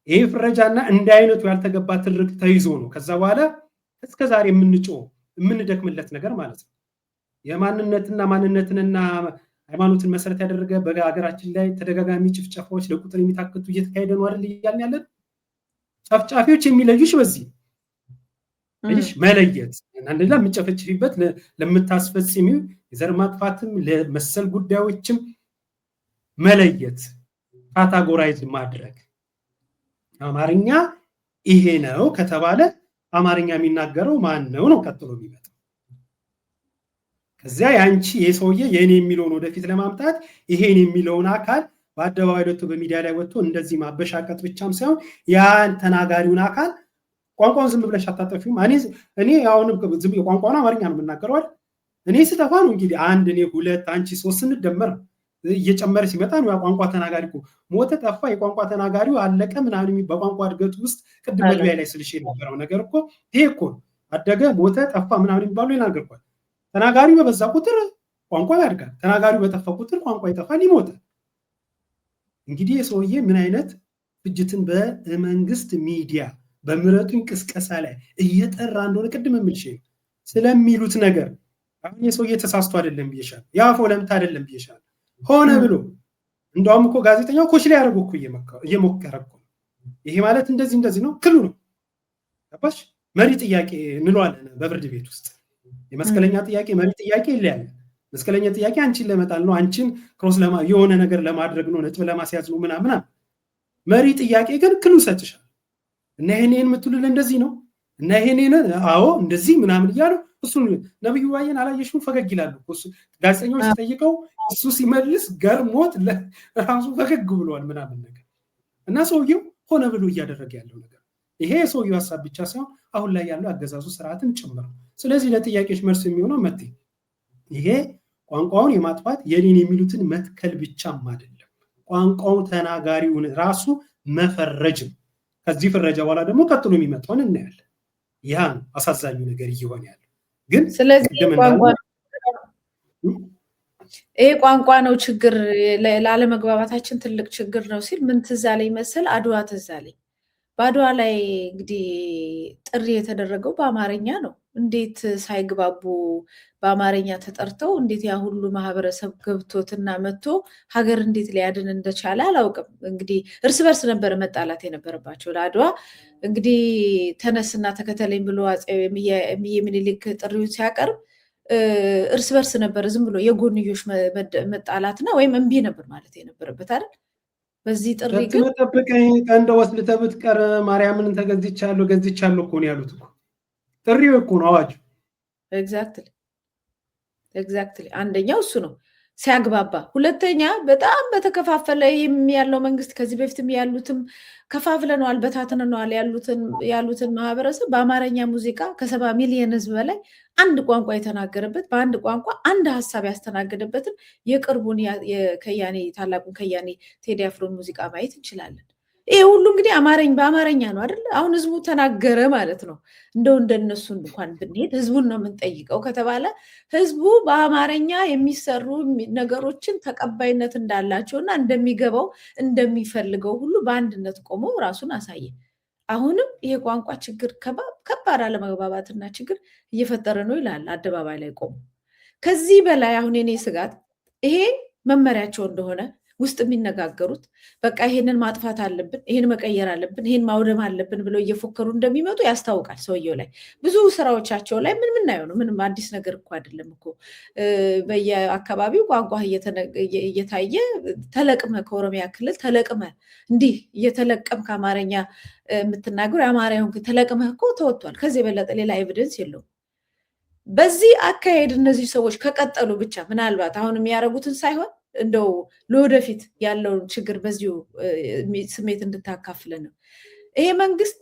B: ይሄ ፍረጃና እንደ አይነቱ ያልተገባ ትርክ ተይዞ ነው ከዛ በኋላ እስከዛሬ የምንጮህ የምንደክምለት ነገር ማለት ነው። የማንነትና ማንነትንና ሃይማኖትን መሰረት ያደረገ በሀገራችን ላይ ተደጋጋሚ ጭፍጨፋዎች ለቁጥር የሚታክቱ እየተካሄደ ነው አይደል እያልን ያለን። ጨፍጫፊዎች የሚለዩሽ በዚህ እሺ መለየት አንደኛ የምጨፈጭፊበት ለምታስፈጽሚው የዘር ማጥፋትም ለመሰል ጉዳዮችም መለየት ካታጎራይዝ ማድረግ። አማርኛ ይሄ ነው ከተባለ አማርኛ የሚናገረው ማን ነው ነው ቀጥሎ የሚመጣው። እዚያ ያንቺ የሰውዬ የኔ የሚለውን ወደፊት ለማምጣት ይሄን የሚለውን አካል በአደባባይ ወጥቶ በሚዲያ ላይ ወጥቶ እንደዚህ ማበሻቀጥ ብቻም ሳይሆን ያን ተናጋሪውን አካል ቋንቋውን ዝም ብለሽ አታጠፊም። እኔ አሁን ዝም ቋንቋውን አማርኛ ነው የምናገረው አይደል? እኔ ስጠፋ ነው እንግዲህ አንድ እኔ ሁለት አንቺ ሶስት ስንደመር እየጨመረ ሲመጣ ነው ያ ቋንቋ ተናጋሪ እኮ ሞተ ጠፋ የቋንቋ ተናጋሪው አለቀ ምናምን በቋንቋ እድገት ውስጥ ቅድም መግቢያ ላይ ስልሽ የነበረው ነገር እኮ ይሄ እኮ አደገ ሞተ ጠፋ ምናምን የሚባሉ ይናገርኳል። ተናጋሪው በበዛ ቁጥር ቋንቋ ያድጋል። ተናጋሪው በጠፋ ቁጥር ቋንቋ ይጠፋል፣ ይሞታል። እንግዲህ የሰውዬ ምን አይነት ፍጅትን በመንግስት ሚዲያ በምረጡኝ ቅስቀሳ ላይ እየጠራ እንደሆነ ቅድም የምልሽ ስለሚሉት ነገር አሁን የሰውዬ ተሳስቶ አይደለም ብዬሻል። ያፎ ለምታ አይደለም ብዬሻል። ሆነ ብሎ እንደውም እኮ ጋዜጠኛው ኮች ላይ ያደረገው እኮ እየሞከረ እኮ ይሄ ማለት እንደዚህ ነው ክሉ ነው። ገባሽ? መሪ ጥያቄ እንለዋለን በፍርድ ቤት ውስጥ የመስቀለኛ ጥያቄ መሪ ጥያቄ ይለያል። መስቀለኛ ጥያቄ አንቺን ለመጣል ነው፣ አንቺን ክሮስ የሆነ ነገር ለማድረግ ነው፣ ነጥብ ለማስያዝ ነው ምናምን። መሪ ጥያቄ ግን ክሉ ሰጥሻል እና ይሄንን የምትሉልን እንደዚህ ነው እና ይሄንን አዎ እንደዚህ ምናምን እያሉ እሱ ነብዩ ባየን አላየሽም ፈገግ ይላሉ። እሱ ጋዜጠኞች ሲጠይቀው እሱ ሲመልስ ገርሞት ለራሱ ፈገግ ብሏል ምናምን ነገር እና ሰውየው ሆነ ብሎ እያደረገ ያለው ነገር ይሄ የሰውየው ሀሳብ ብቻ ሳይሆን አሁን ላይ ያለው አገዛዙ ስርዓትን ጭምር። ስለዚህ ለጥያቄዎች መልስ የሚሆነው መጤ ይሄ ቋንቋውን የማጥፋት የኔን የሚሉትን መትከል ብቻም አይደለም፣ ቋንቋው ተናጋሪውን ራሱ መፈረጅም። ከዚህ ፍረጃ በኋላ ደግሞ ቀጥሎ የሚመጣውን እናያለን። ያ አሳዛኙ ነገር እየሆነ ያለው ግን
A: ስለዚህ ይሄ ቋንቋ ነው ችግር፣ ላለመግባባታችን ትልቅ ችግር ነው ሲል ምን ትዝ አለኝ መሰል? አድዋ ትዝ አለኝ። በአድዋ ላይ እንግዲህ ጥሪ የተደረገው በአማርኛ ነው። እንዴት ሳይግባቡ በአማርኛ ተጠርተው እንዴት ያ ሁሉ ማህበረሰብ ገብቶትና መጥቶ ሀገር እንዴት ሊያድን እንደቻለ አላውቅም። እንግዲህ እርስ በርስ ነበር መጣላት የነበረባቸው። ለአድዋ እንግዲህ ተነስና ተከተለኝ ብሎ አፄ እምዬ ምኒልክ ጥሪውን ሲያቀርብ እርስ በርስ ነበር ዝም ብሎ የጎንዮሽ መጣላትና ወይም እምቢ ነበር ማለት የነበረበት አይደል? በዚህ ጥሪ ግን
B: ተጠብቀኝ ቀንደ ወስልተ ብትቀር ማርያምን ተገዝቻለሁ እኮ ነው ያሉት እኮ። ጥሪው እኮ ነው አዋጁ። ኤግዛክትሊ አንደኛው እሱ ነው ሲያግባባ። ሁለተኛ በጣም በተከፋፈለ ያለው መንግስት ከዚህ በፊትም ያሉትም ከፋፍለነዋል በታትነነዋል ያሉትን ማህበረሰብ በአማርኛ ሙዚቃ ከ70 ሚሊዮን ህዝብ በላይ አንድ ቋንቋ የተናገረበት በአንድ ቋንቋ አንድ ሀሳብ ያስተናገደበትን የቅርቡን የከያኔ ታላቁን ከያኔ ቴዲ አፍሮን ሙዚቃ ማየት እንችላለን። ይሄ ሁሉ እንግዲህ በአማርኛ ነው አይደል? አሁን ህዝቡ ተናገረ ማለት ነው። እንደው እንደነሱ እንኳን ብንሄድ ህዝቡን ነው የምንጠይቀው ከተባለ ህዝቡ በአማርኛ የሚሰሩ ነገሮችን ተቀባይነት እንዳላቸውና እንደሚገባው እንደሚፈልገው ሁሉ በአንድነት ቆሞ ራሱን አሳየ። አሁንም ይሄ ቋንቋ ችግር ከባድ አለመግባባትና ችግር እየፈጠረ ነው ይላል አደባባይ ላይ ቆሞ። ከዚህ በላይ አሁን የኔ ስጋት ይሄ መመሪያቸው እንደሆነ ውስጥ የሚነጋገሩት በቃ ይሄንን ማጥፋት አለብን፣ ይሄን መቀየር አለብን፣ ይሄን ማውደም አለብን ብለው እየፎከሩ እንደሚመጡ ያስታውቃል። ሰውየው ላይ ብዙ ስራዎቻቸው ላይ ምን ምናየው ነው። ምንም አዲስ ነገር እኮ አይደለም እኮ። በየአካባቢው ቋንቋ እየታየ ተለቅመ ከኦሮሚያ ክልል ተለቅመ እንዲህ እየተለቀም ከአማርኛ የምትናገሩ የአማርያውን ተለቅመ እኮ ተወጥቷል። ከዚህ የበለጠ ሌላ ኤቪደንስ የለውም። በዚህ አካሄድ እነዚህ ሰዎች ከቀጠሉ ብቻ ምናልባት አሁን የሚያደርጉትን ሳይሆን እንደው ለወደፊት ያለውን ችግር በዚሁ ስሜት እንድታካፍለን ነው። ይሄ መንግስት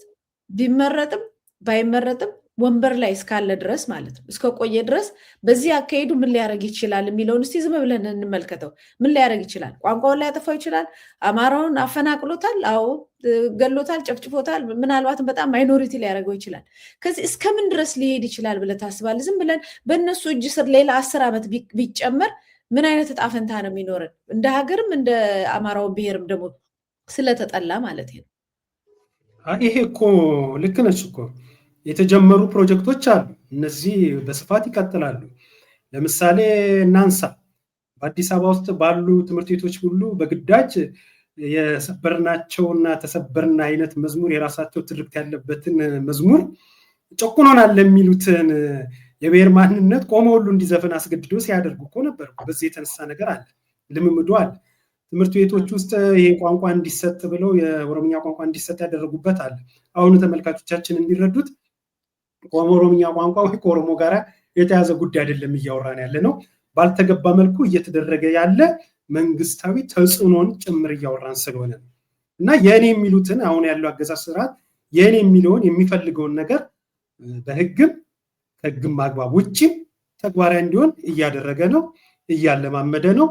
B: ቢመረጥም ባይመረጥም ወንበር ላይ እስካለ ድረስ ማለት ነው እስከቆየ ድረስ በዚህ አካሄዱ ምን ሊያደርግ ይችላል የሚለውን እስቲ ዝም ብለን እንመልከተው። ምን ሊያደርግ ይችላል? ቋንቋውን ሊያጠፋው ይችላል። አማራውን አፈናቅሎታል። አዎ ገሎታል፣ ጨፍጭፎታል። ምናልባትም በጣም ማይኖሪቲ ሊያደርገው ይችላል። ከዚህ እስከምን ድረስ ሊሄድ ይችላል ብለህ ታስባለህ? ዝም ብለን በእነሱ እጅ ስር ሌላ 10 ዓመት ቢጨመር ምን አይነት እጣ ፈንታ ነው የሚኖረን? እንደ ሀገርም እንደ አማራው ብሔርም ደግሞ ስለተጠላ ማለት ነው። ይሄ እኮ ልክ ነች እኮ። የተጀመሩ ፕሮጀክቶች አሉ። እነዚህ በስፋት ይቀጥላሉ። ለምሳሌ እናንሳ፣ በአዲስ አበባ ውስጥ ባሉ ትምህርት ቤቶች ሁሉ በግዳጅ የሰበርናቸውና ተሰበርና አይነት መዝሙር የራሳቸው ትርክት ያለበትን መዝሙር ጨቁኖናል ለሚሉትን የብሔር ማንነት ቆመ ሁሉ እንዲዘፈን አስገድዶ ሲያደርጉ እኮ ነበር። በዚህ የተነሳ ነገር አለ፣ ልምምዱ አለ። ትምህርት ቤቶች ውስጥ ይሄ ቋንቋ እንዲሰጥ ብለው የኦሮምኛ ቋንቋ እንዲሰጥ ያደረጉበት አለ። አሁን ተመልካቾቻችን እንዲረዱት ኦሮምኛ ቋንቋ ወይ ከኦሮሞ ጋር የተያዘ ጉዳይ አይደለም እያወራን ያለ ነው። ባልተገባ መልኩ እየተደረገ ያለ መንግስታዊ ተጽዕኖን ጭምር እያወራን ስለሆነ ነው። እና የኔ የሚሉትን አሁን ያለው አገዛዝ ስርዓት የኔ የሚለውን የሚፈልገውን ነገር በህግም ከህግም አግባብ ውጭም ተግባራዊ እንዲሆን እያደረገ ነው፣ እያለማመደ ነው፣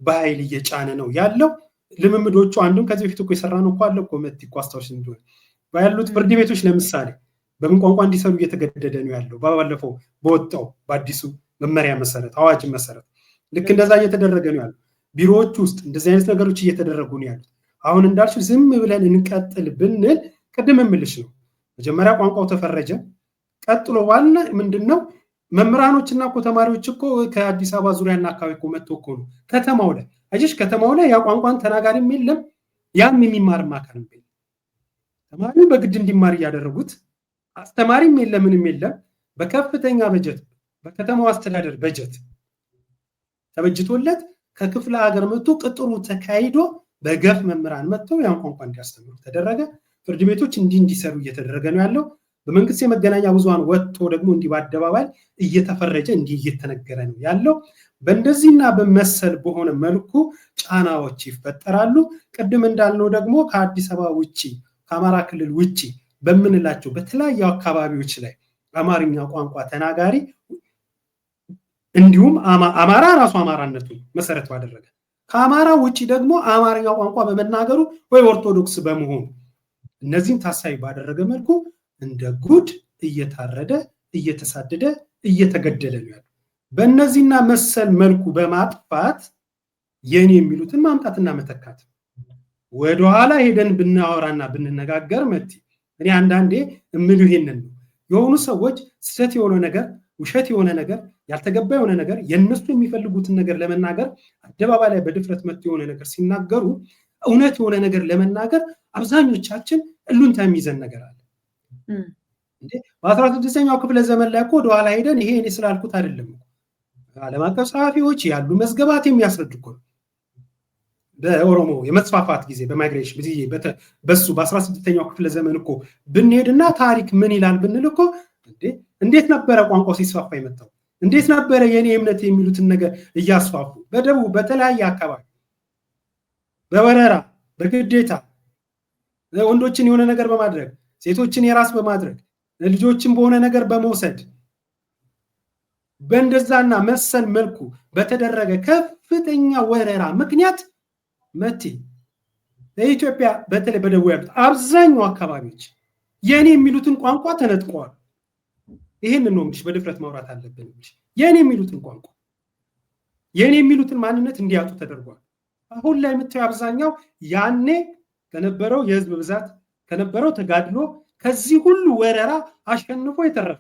B: በኃይል እየጫነ ነው ያለው። ልምምዶቹ አንዱም ከዚህ በፊት እኮ የሰራነው እኮ አለ እኮ መት ቋስታዎች እንደሆነ ባሉት ፍርድ ቤቶች ለምሳሌ በምን ቋንቋ እንዲሰሩ እየተገደደ ነው ያለው። ባለፈው በወጣው በአዲሱ መመሪያ መሰረት አዋጅ መሰረት ልክ እንደዛ እየተደረገ ነው ያለው። ቢሮዎች ውስጥ እንደዚህ አይነት ነገሮች እየተደረጉ ነው ያሉት። አሁን እንዳልሽው ዝም ብለን እንቀጥል ብንል ቅድም እምልሽ ነው መጀመሪያ ቋንቋው ተፈረጀ። ቀጥሎ ዋና ምንድነው መምህራኖችና እኮ ተማሪዎች እኮ ከአዲስ አበባ ዙሪያና አካባቢ እኮ መጥቶ እኮ ነው ከተማው ላይ አጅሽ ከተማው ላይ ያ ቋንቋን ተናጋሪም የለም ያም የሚማርም አካልም የለም። ተማሪው በግድ እንዲማር እያደረጉት አስተማሪም የለም ምንም የለም። በከፍተኛ በጀት በከተማው አስተዳደር በጀት ተበጅቶለት ከክፍለ ሀገር መጥቶ ቅጥሩ ተካሂዶ በገፍ መምህራን መጥተው ያን ቋንቋ እንዲያስተምሩ ተደረገ። ፍርድ ቤቶች እንዲሰሩ እየተደረገ ነው ያለው። በመንግስት የመገናኛ ብዙሃን ወጥቶ ደግሞ እንዲህ በአደባባይ እየተፈረጀ እንዲህ እየተነገረ ነው ያለው። በእንደዚህና በመሰል በሆነ መልኩ ጫናዎች ይፈጠራሉ። ቅድም እንዳልነው ደግሞ ከአዲስ አበባ ውጪ ከአማራ ክልል ውጪ በምንላቸው በተለያዩ አካባቢዎች ላይ አማርኛ ቋንቋ ተናጋሪ እንዲሁም አማራ ራሱ አማራነቱን መሰረት ባደረገ ከአማራ ውጪ ደግሞ አማርኛ ቋንቋ በመናገሩ ወይ ኦርቶዶክስ በመሆኑ እነዚህን ታሳቢ ባደረገ መልኩ እንደ ጉድ እየታረደ እየተሳደደ እየተገደለ ነው ያለው። በእነዚህና መሰል መልኩ በማጥፋት የኔ የሚሉትን ማምጣትና መተካት ወደኋላ ሄደን ብናወራና ብንነጋገር መቲ እኔ አንዳንዴ እምሉ ይሄንን ነው የሆኑ ሰዎች ስህተት የሆነ ነገር ውሸት የሆነ ነገር ያልተገባ የሆነ ነገር የነሱ የሚፈልጉትን ነገር ለመናገር አደባባይ ላይ በድፍረት መጥቶ የሆነ ነገር ሲናገሩ እውነት የሆነ ነገር ለመናገር አብዛኞቻችን እሉንታ የሚይዘን ነገር አለ እንዴ። በ16ኛው ክፍለ ዘመን ላይ እኮ ወደኋላ ሄደን ይሄ እኔ ስላልኩት አይደለም ዓለም አቀፍ ጸሐፊዎች ያሉ መዝገባት የሚያስረዱ እኮ በኦሮሞ የመስፋፋት ጊዜ በማይግሬሽን ጊዜ በሱ በ16ኛው ክፍለ ዘመን እኮ ብንሄድና ታሪክ ምን ይላል ብንል እኮ እንዴት ነበረ ቋንቋው ሲስፋፋ የመጣው? እንዴት ነበረ የኔ እምነት የሚሉትን ነገር እያስፋፉ በደቡብ በተለያየ አካባቢ በወረራ በግዴታ ወንዶችን የሆነ ነገር በማድረግ ሴቶችን የራስ በማድረግ ልጆችን በሆነ ነገር በመውሰድ በእንደዛና መሰል መልኩ በተደረገ ከፍተኛ ወረራ ምክንያት መቲ በኢትዮጵያ በተለይ በደቡብ ያሉት አብዛኛው አካባቢዎች የኔ የሚሉትን ቋንቋ ተነጥቀዋል። ይሄንን ነው እንግዲህ በድፍረት ማውራት አለብን። የኔ የሚሉትን ቋንቋ የኔ የሚሉትን ማንነት እንዲያጡ ተደርጓል። አሁን ላይ የምታየው አብዛኛው ያኔ ከነበረው የህዝብ ብዛት ከነበረው ተጋድሎ ከዚህ ሁሉ ወረራ አሸንፎ የተረፈ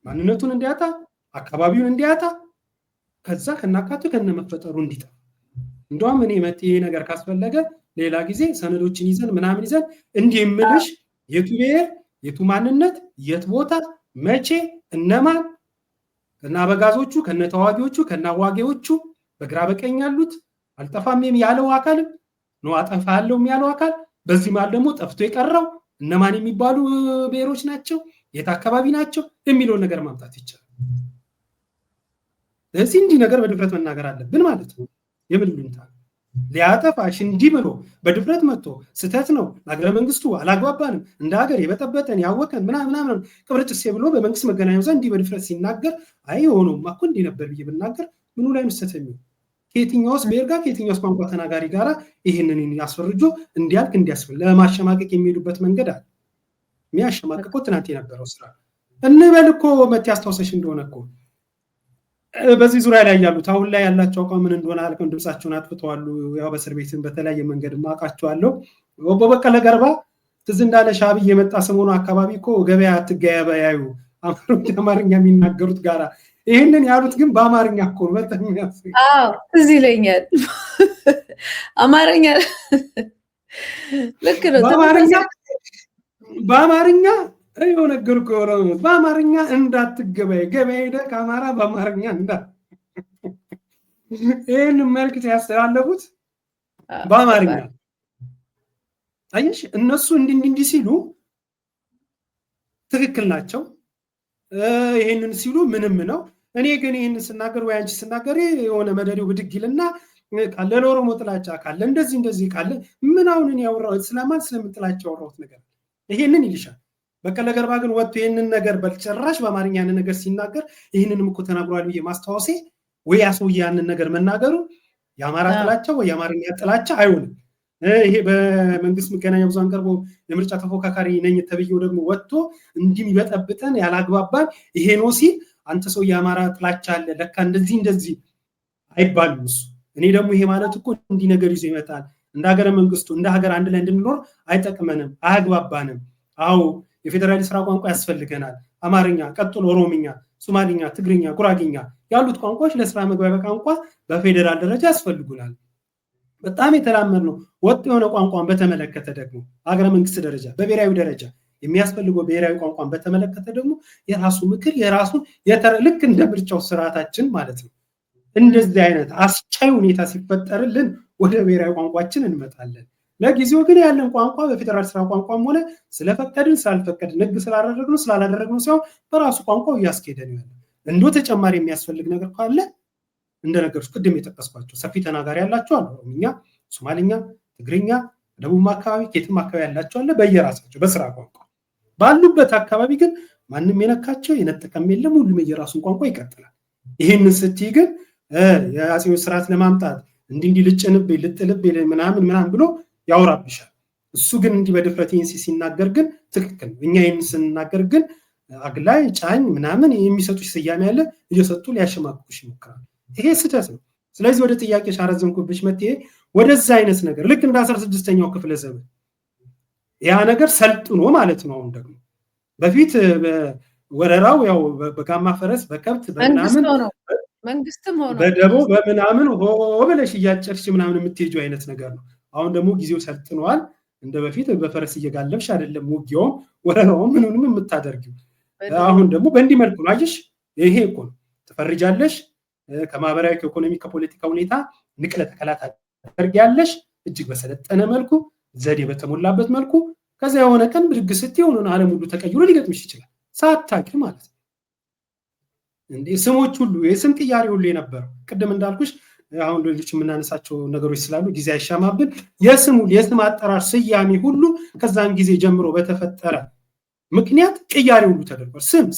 B: ማንነቱን እንዲያጣ አካባቢውን እንዲያጣ ከዛ ከናካቱ ከነመፈጠሩ እንዲጠፋ እንደውም እኔ መጥቼ ይሄ ነገር ካስፈለገ ሌላ ጊዜ ሰነዶችን ይዘን ምናምን ይዘን እንዲምልሽ የቱ ብሔር የቱ ማንነት የት ቦታ መቼ እነማን ከናበጋዞቹ ከነተዋጊዎቹ ከናዋጊዎቹ በግራ በቀኝ ያሉት አልጠፋም ያለው አካልም ነው አጠፋለው ያለው አካል በዚህ ማለት ደግሞ ጠፍቶ የቀረው እነማን የሚባሉ ብሔሮች ናቸው የት አካባቢ ናቸው የሚለው ነገር ማምጣት ይቻላል። ስለዚህ እንዲህ ነገር በድፍረት መናገር አለብን ማለት ነው። የምንሉንታ ሊያጠፋሽ እንዲህ ብሎ በድፍረት መጥቶ ስተት ነው ሀገረ መንግስቱ አላግባባንም እንደ ሀገር የበጠበጠን ያወከን ምናምን ቅብርጥሴ ብሎ በመንግስት መገናኛ ብዙሃን እንዲህ በድፍረት ሲናገር አይ ሆኖማ እኮ እንዲህ ነበር ብዬ ብናገር ምኑ ላይ ምስተት የሚሆን ከየትኛውስ ብሔር ጋር ከየትኛውስ ቋንቋ ተናጋሪ ጋራ ይህንን ያስፈርጆ እንዲያልክ እንዲያስፈል ለማሸማቀቅ የሚሄዱበት መንገድ አለ። የሚያሸማቀቀው ትናንት የነበረው ስራ እንበል እኮ መት ያስታውሰሽ እንደሆነ እኮ በዚህ ዙሪያ ላይ ያሉት አሁን ላይ ያላቸው አቋም ምን እንደሆነ አልከም ድምጻቸውን አጥፍተዋል። ያው በእስር ቤትን በተለያየ መንገድ ማቃቸዋለሁ። በበቀለ ገርባ ትዝ እንዳለ ሻዕቢያ የመጣ ሰሞኑ አካባቢ እኮ ገበያ አትገበያዩ አማርኛ የሚናገሩት ጋራ ይሄንን ያሉት ግን በአማርኛ እኮ ነው። በጣም ያስፈልግ
A: ትዝ ይለኛል። አማርኛ ልክ ነው።
B: በአማርኛ አይው ነገር ኮሮ በአማርኛ እንዳትገበይ ገበያ ሄደ ከአማራ በአማርኛ እንዳ ይሄን መልክት ያስተላለፉት በአማርኛ አየሽ። እነሱ እንዲህ ሲሉ ትክክል ናቸው። ይሄንን ሲሉ ምንም ነው። እኔ ግን ይሄንን ስናገር ወይ አንቺ ስናገር የሆነ መደሬው ብድግ ይልና ካለ ለኦሮሞ ጥላቻ ካለ እንደዚህ ካለ ምን አሁን እኔ ያወራሁት ስለምን ጥላቻ ያወራሁት ነገር ይሄንን ይልሻል። በቀለ ገርባ ግን ወጥቶ ይሄንን ነገር በጭራሽ በአማርኛ ያንን ነገር ሲናገር ይሄንንም እኮ ተናግሯል ብዬ ማስታወሴ ወይ ያሰውዬ ያንን ነገር መናገሩ የአማራ ጥላቻ ወይ የአማርኛ ጥላቻ አይሆንም። ይሄ በመንግስት መገናኛ ብዙሃን ቀርቦ የምርጫ ተፎካካሪ ነኝ ተብዬው ደግሞ ወጥቶ እንዲህ ይበጠብጠን ያላግባባን ይሄ ነው ሲል አንተ ሰው የአማራ ጥላቻ አለ ለካ እንደዚህ አይባልም እሱ። እኔ ደግሞ ይሄ ማለት እኮ እንዲህ ነገር ይዞ ይመጣል እንደ ሀገረ መንግስቱ እንደ ሀገር አንድ ላይ እንድንኖር አይጠቅመንም፣ አያግባባንም። አዎ የፌደራል ስራ ቋንቋ ያስፈልገናል። አማርኛ፣ ቀጥሎ ኦሮምኛ፣ ሶማሊኛ፣ ትግርኛ፣ ጉራጌኛ ያሉት ቋንቋዎች ለስራ መግባቢያ ቋንቋ በፌደራል ደረጃ ያስፈልጉናል። በጣም የተላመድ ነው። ወጥ የሆነ ቋንቋን በተመለከተ ደግሞ ሀገረ መንግስት ደረጃ በብሔራዊ ደረጃ የሚያስፈልገው ብሔራዊ ቋንቋን በተመለከተ ደግሞ የራሱ ምክር የራሱ ልክ እንደ ምርጫው ስርዓታችን ማለት ነው። እንደዚህ አይነት አስቻይ ሁኔታ ሲፈጠርልን ወደ ብሔራዊ ቋንቋችን እንመጣለን። ለጊዜው ግን ያለን ቋንቋ በፌደራል ስራ ቋንቋም ሆነ ስለፈቀድን ስላልፈቀድን ህግ ስላላደረግነው ሳይሆን በራሱ ቋንቋው እያስኬደ ነው ያለው። እንዶ ተጨማሪ የሚያስፈልግ ነገር ካለ እንደነገርኩ ቅድም የጠቀስኳቸው ሰፊ ተናጋሪ ያላቸው አሉ። ኦሮምኛ፣ ሶማሊኛ፣ ትግርኛ፣ ደቡብ አካባቢ ከየትም አካባቢ ያላቸው አለ በየራሳቸው በስራ ቋንቋ ባሉበት አካባቢ ግን ማንም የነካቸው የነጠቀም የለም። ሁሉም የራሱን ቋንቋ ይቀጥላል። ይህንን ስትይ ግን የአፄው ስርዓት ለማምጣት እንዲህ ልጭንብኝ ልጥልብኝ ምናምን ብሎ ያወራብሻል። እሱ ግን እንዲህ በድፍረት ይህን ሲናገር ግን ትክክል ነው። እኛ ይህን ስንናገር ግን አግላይ ጫኝ ምናምን የሚሰጡሽ ስያሜ ያለ እየሰጡ ሊያሸማቅቁሽ ይሞክራል። ይሄ ስህተት ነው። ስለዚህ ወደ ጥያቄሽ አረዘምኩብሽ መጥቼ ወደዛ አይነት ነገር ልክ እንደ 16ኛው ክፍለ ዘመን ያ ነገር ሰልጥኖ ማለት ነው። አሁን ደግሞ በፊት ወረራው ያው በጋማ ፈረስ በከብት በምናምን
A: መንግስትም ሆኖ
B: በደቦ በምናምን ሆ ብለሽ እያጨርሽ ምናምን የምትሄጂው አይነት ነገር ነው። አሁን ደግሞ ጊዜው ሰልጥኗል። እንደ በፊት በፈረስ እየጋለብሽ አይደለም ውጊያውም ወረራውም ምንም የምታደርጊው። አሁን ደግሞ በእንዲህ መልኩ ነው። አየሽ ይሄ እኮ ነው። ትፈርጃለሽ፣ ከማህበራዊ ከኢኮኖሚ ከፖለቲካ ሁኔታ ንቅለ ተከላ ታደርጊያለሽ እጅግ በሰለጠነ መልኩ ዘዴ በተሞላበት መልኩ። ከዛ የሆነ ቀን ብድግ ስትይ ሆኖ ዓለም ሁሉ ተቀይሮ ሊገጥምሽ ይችላል ሳታውቂ ማለት ነው። እንዴ ስሞች ሁሉ የስም ቅያሬ ሁሉ የነበረው ቅድም እንዳልኩሽ አሁን ሌሎች የምናነሳቸው ነገሮች ስላሉ ጊዜ አይሻማብን። የስም አጠራር ስያሜ ሁሉ ከዛን ጊዜ ጀምሮ በተፈጠረ ምክንያት ቅያሬ ሁሉ ተደርጓል። የስም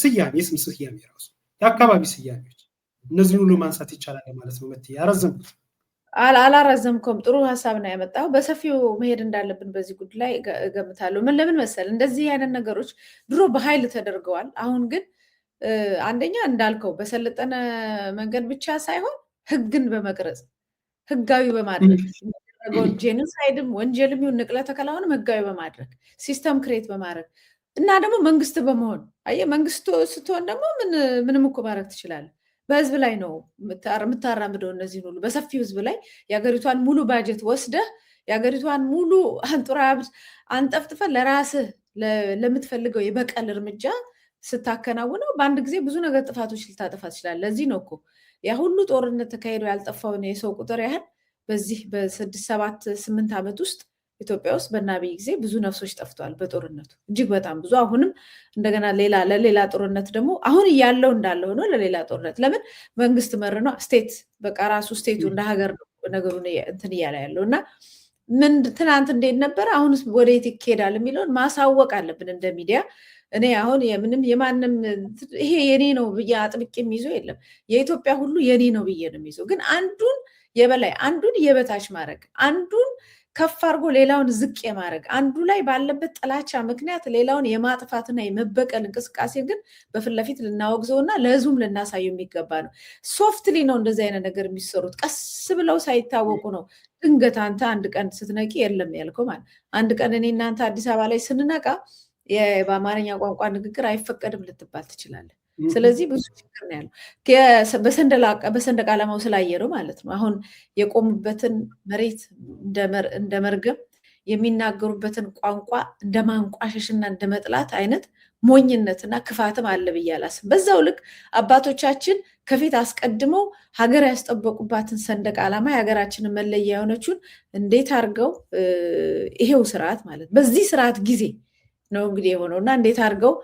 B: ስያሜ ራሱ የአካባቢ ስያሜዎች እነዚህን ሁሉ ማንሳት ይቻላል ማለት ነው። መት ያረዘምኩት
A: አላረዘምኩም። ጥሩ ሀሳብ ነው ያመጣው። በሰፊው መሄድ እንዳለብን በዚህ ጉዳይ ላይ እገምታለሁ። ለምን መሰል እንደዚህ አይነት ነገሮች ድሮ በኃይል ተደርገዋል። አሁን ግን አንደኛ እንዳልከው በሰለጠነ መንገድ ብቻ ሳይሆን ህግን በመቅረጽ ህጋዊ በማድረግ ጄኖሳይድም ወንጀልም ይሁን ንቅለ ተከላውንም ህጋዊ በማድረግ ሲስተም ክሬት በማድረግ እና ደግሞ መንግስት በመሆን አየህ መንግስቱ ስትሆን ደግሞ ምንም እኮ ማድረግ ትችላለህ። በህዝብ ላይ ነው የምታራምደው። እነዚህን ሁሉ በሰፊው ህዝብ ላይ የሀገሪቷን ሙሉ ባጀት ወስደህ የሀገሪቷን ሙሉ አንጡራ ሀብት አንጠፍጥፈህ ለራስህ ለምትፈልገው የበቀል እርምጃ ስታከናውነው በአንድ ጊዜ ብዙ ነገር ጥፋቶች ልታጠፋ ትችላለህ። ለዚህ ነው እኮ ያ ሁሉ ጦርነት ተካሂዶ ያልጠፋውን የሰው ቁጥር ያህል በዚህ በ6 7 8 ዓመት ውስጥ ኢትዮጵያ ውስጥ በአብይ ጊዜ ብዙ ነፍሶች ጠፍተዋል በጦርነቱ እጅግ በጣም ብዙ። አሁንም እንደገና ለሌላ ጦርነት ደግሞ አሁን ያለው እንዳለ ሆኖ ለሌላ ጦርነት ለምን መንግስት መር ነው ስቴት በቃ ራሱ ስቴቱ እንደ ሀገር ነገሩን እንትን እያለ ያለው እና ምን ትናንት እንዴት ነበር አሁንስ ወዴት ይሄዳል የሚለውን ማሳወቅ አለብን እንደ ሚዲያ። እኔ አሁን የማንም ይሄ የኔ ነው ብዬ አጥብቄ የሚይዘው የለም። የኢትዮጵያ ሁሉ የኔ ነው ብዬ ነው የሚይዘው። ግን አንዱን የበላይ አንዱን የበታች ማድረግ አንዱን ከፍ አድርጎ ሌላውን ዝቅ የማድረግ አንዱ ላይ ባለበት ጥላቻ ምክንያት ሌላውን የማጥፋትና የመበቀል እንቅስቃሴ ግን በፊት ለፊት ልናወግዘውና ለህዝቡም ልናሳየው የሚገባ ነው። ሶፍትሊ ነው እንደዚህ አይነት ነገር የሚሰሩት። ቀስ ብለው ሳይታወቁ ነው። ድንገት አንተ አንድ ቀን ስትነቂ የለም ያልከው ማለት አንድ ቀን እኔ እናንተ አዲስ አበባ ላይ ስንነቃ በአማርኛ ቋንቋ ንግግር አይፈቀድም ልትባል ትችላለህ። ስለዚህ ብዙ ችግር ነው ያለው። በሰንደቅ ዓላማው ስላየረው ማለት ነው። አሁን የቆሙበትን መሬት እንደ መርገም የሚናገሩበትን ቋንቋ እንደ ማንቋሸሽና እንደ መጥላት አይነት ሞኝነትና ክፋትም አለ ብዬ አላስብም። በዛው ልክ አባቶቻችን ከፊት አስቀድመው ሀገር ያስጠበቁባትን ሰንደቅ ዓላማ የሀገራችንን መለያ የሆነችውን እንዴት አድርገው ይሄው ስርዓት ማለት በዚህ ስርዓት ጊዜ ነው እንግዲህ የሆነው እና እንዴት አድርገው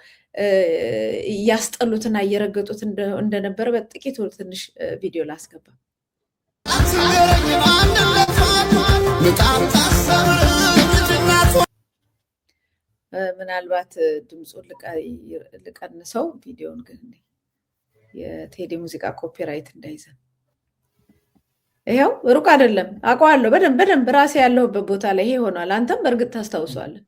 A: እያስጠሉትና እየረገጡት እንደነበረ በጥቂቱ ትንሽ ቪዲዮ ላስገባ። ምናልባት ድምፁን ልቀንሰው ቪዲዮን ግን የቴዲ ሙዚቃ ኮፒራይት እንዳይዘን። ይኸው ሩቅ አይደለም፣ አውቀዋለሁ በደንብ ራሴ ያለሁበት ቦታ ላይ ይሄ ሆኗል። አንተም በእርግጥ ታስታውሷለህ።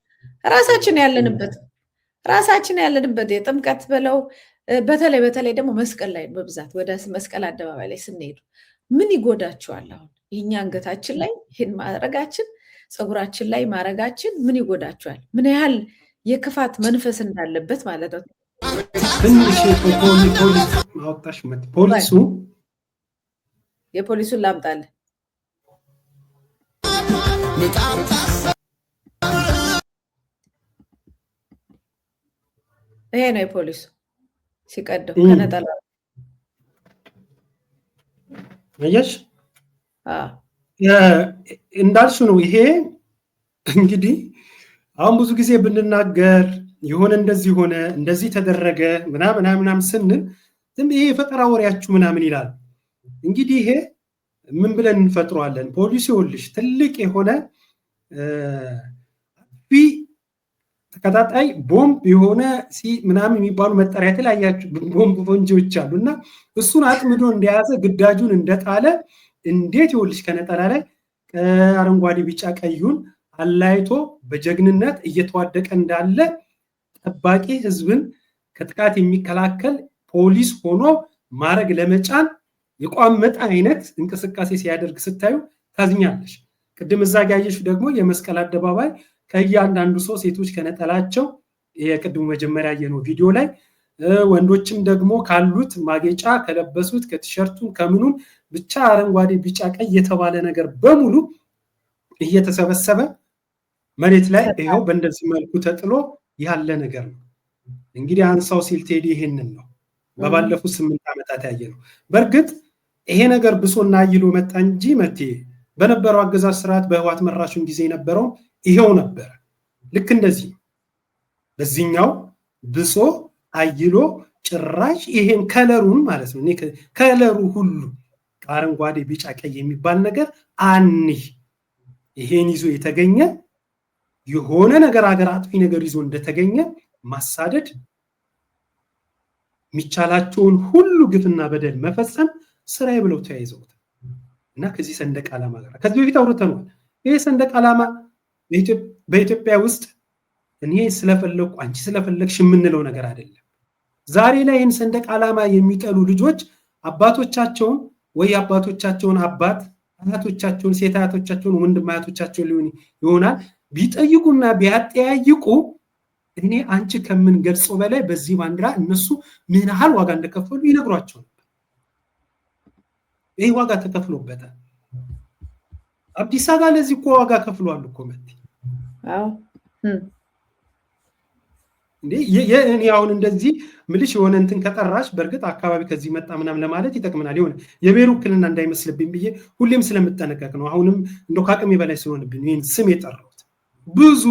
A: ራሳችን ያለንበት የጥምቀት ብለው በተለይ ደግሞ መስቀል ላይ በብዛት ወደ መስቀል አደባባይ ላይ ስንሄዱ ምን ይጎዳቸዋል? አሁን ይህኛ አንገታችን ላይ ይህን ማድረጋችን፣ ፀጉራችን ላይ ማድረጋችን ምን ይጎዳቸዋል? ምን ያህል የክፋት መንፈስ እንዳለበት ማለት ነው።
B: ትንሽ ፖሊሱ
A: የፖሊሱን ላምጣልህ። ይሄ ነው የፖሊሱ ሲቀደው ከነጠላ
B: አየሽ፣ እንዳልሽው ነው። ይሄ እንግዲህ አሁን ብዙ ጊዜ ብንናገር የሆነ እንደዚህ ሆነ እንደዚህ ተደረገ ምናምን ስንል ይሄ የፈጠራ ወሬያችሁ ምናምን ይላል። እንግዲህ ይሄ ምን ብለን እንፈጥረዋለን? ፖሊሱ ይኸውልሽ ትልቅ የሆነ ተከታታይ ቦምብ የሆነ ምናምን የሚባሉ መጠሪያ የተለያያችሁ ቦምብ ፈንጂዎች አሉ እና እሱን አጥምዶ እንደያዘ ግዳጁን እንደጣለ እንዴት ይኸውልሽ ከነጠላ ላይ አረንጓዴ ቢጫ ቀዩን አላይቶ በጀግንነት እየተዋደቀ እንዳለ ጠባቂ ህዝብን ከጥቃት የሚከላከል ፖሊስ ሆኖ ማድረግ ለመጫን የቋመጠ አይነት እንቅስቃሴ ሲያደርግ ስታዩ ታዝኛለሽ። ቅድም እዛ ጋየሽ ደግሞ የመስቀል አደባባይ ከእያንዳንዱ ሰው ሴቶች ከነጠላቸው የቅድሙ መጀመሪያ ያየነው ቪዲዮ ላይ ወንዶችም ደግሞ ካሉት ማጌጫ ከለበሱት ከቲሸርቱን ከምኑን ብቻ አረንጓዴ ቢጫ ቀይ የተባለ ነገር በሙሉ እየተሰበሰበ መሬት ላይ ይኸው በእንደዚህ መልኩ ተጥሎ ያለ ነገር ነው። እንግዲህ አንሳው ሲል ቴዲ ይሄንን ነው በባለፉት 8 ዓመታት ያየነው። በእርግጥ ይሄ ነገር ብሶና አይሎ መጣ እንጂ መቴ በነበረው አገዛዝ ስርዓት በህዋት መራሹን ጊዜ የነበረው ይሄው ነበር። ልክ እንደዚህ በዚህኛው ብሶ አይሎ ጭራሽ ይሄን ከለሩን ማለት ነው ከለሩ ሁሉ አረንጓዴ ቢጫ ቀይ የሚባል ነገር ይሄን ይዞ የተገኘ የሆነ ነገር ሀገር አጥፊ ነገር ይዞ እንደተገኘ ማሳደድ የሚቻላቸውን ሁሉ ግፍና በደል መፈጸም ስራዬ ብለው ተያይዘውት እና ከዚህ ሰንደቅ ዓላማ ጋር ከዚህ በፊት አውርተናል። ይሄ ሰንደቅ ዓላማ በኢትዮጵያ ውስጥ እኔ ስለፈለኩ አንቺ ስለፈለግሽ የምንለው ነገር አይደለም። ዛሬ ላይ ይህን ሰንደቅ ዓላማ የሚጠሉ ልጆች አባቶቻቸውን ወይ አባቶቻቸውን አባት አያቶቻቸውን ሴት አያቶቻቸውን ወንድም አያቶቻቸውን ሊሆን ይሆናል ቢጠይቁና ቢያጠያይቁ እኔ አንቺ ከምን ገልጸው በላይ በዚህ ባንዲራ እነሱ ምን ያህል ዋጋ እንደከፈሉ ይነግሯቸው ነበር። ይሄ ዋጋ ተከፍሎበታል። አዲስ አበባ ለዚህ እኮ ዋጋ ከፍሏል እኮ መት እንዴ የኔ አሁን እንደዚህ ምልሽ የሆነ እንትን ከጠራሽ በእርግጥ አካባቢ ከዚህ መጣ ምናምን ለማለት ይጠቅመናል። የሆነ የብሔሩ ክልና እንዳይመስልብኝ ብዬ ሁሌም ስለምጠነቀቅ ነው። አሁንም እንደው ከአቅሜ በላይ ስለሆነብኝ ይህን ስም የጠራሁት ብዙ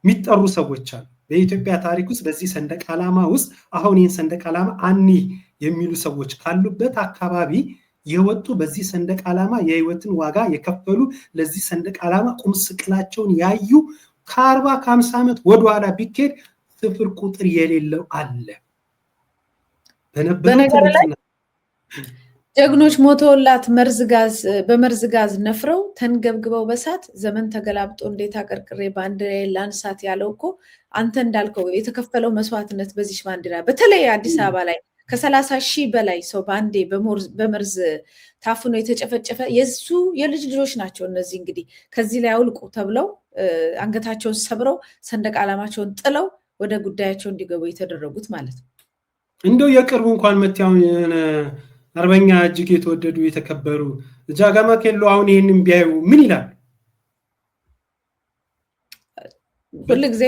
B: የሚጠሩ ሰዎች አሉ በኢትዮጵያ ታሪክ ውስጥ በዚህ ሰንደቅ ዓላማ ውስጥ አሁን ይህን ሰንደቅ ዓላማ የሚሉ ሰዎች ካሉበት አካባቢ የወጡ በዚህ ሰንደቅ ዓላማ የህይወትን ዋጋ የከፈሉ ለዚህ ሰንደቅ ዓላማ ቁም ስቅላቸውን ያዩ ከ40 ከ50 ዓመት ወደኋላ ቢኬድ ስፍር ቁጥር የሌለው አለ።
A: በነገር ላይ ጀግኖች ሞተውላት በመርዝ ጋዝ ነፍረው ተንገብግበው በሳት ዘመን ተገላብጦ እንዴት አቀርቅሬ ባንዲራ ላንሳት ያለው እኮ አንተ እንዳልከው የተከፈለው መስዋዕትነት በዚህ ባንዲራ በተለይ አዲስ አበባ ላይ ከ30,000 በላይ ሰው ባንዴ በመርዝ ታፍኖ የተጨፈጨፈ የሱ የልጅ ልጆች ናቸው። እነዚህ እንግዲህ ከዚህ ላይ አውልቁ ተብለው አንገታቸውን ሰብረው ሰንደቅ ዓላማቸውን ጥለው ወደ ጉዳያቸው እንዲገቡ የተደረጉት ማለት ነው።
B: እንደው የቅርቡ እንኳን መታው አርበኛ እጅግ የተወደዱ የተከበሩ ጃጋማ ኬሎ አሁን ይሄንን ቢያዩ ምን ይላል?
A: ሁልጊዜ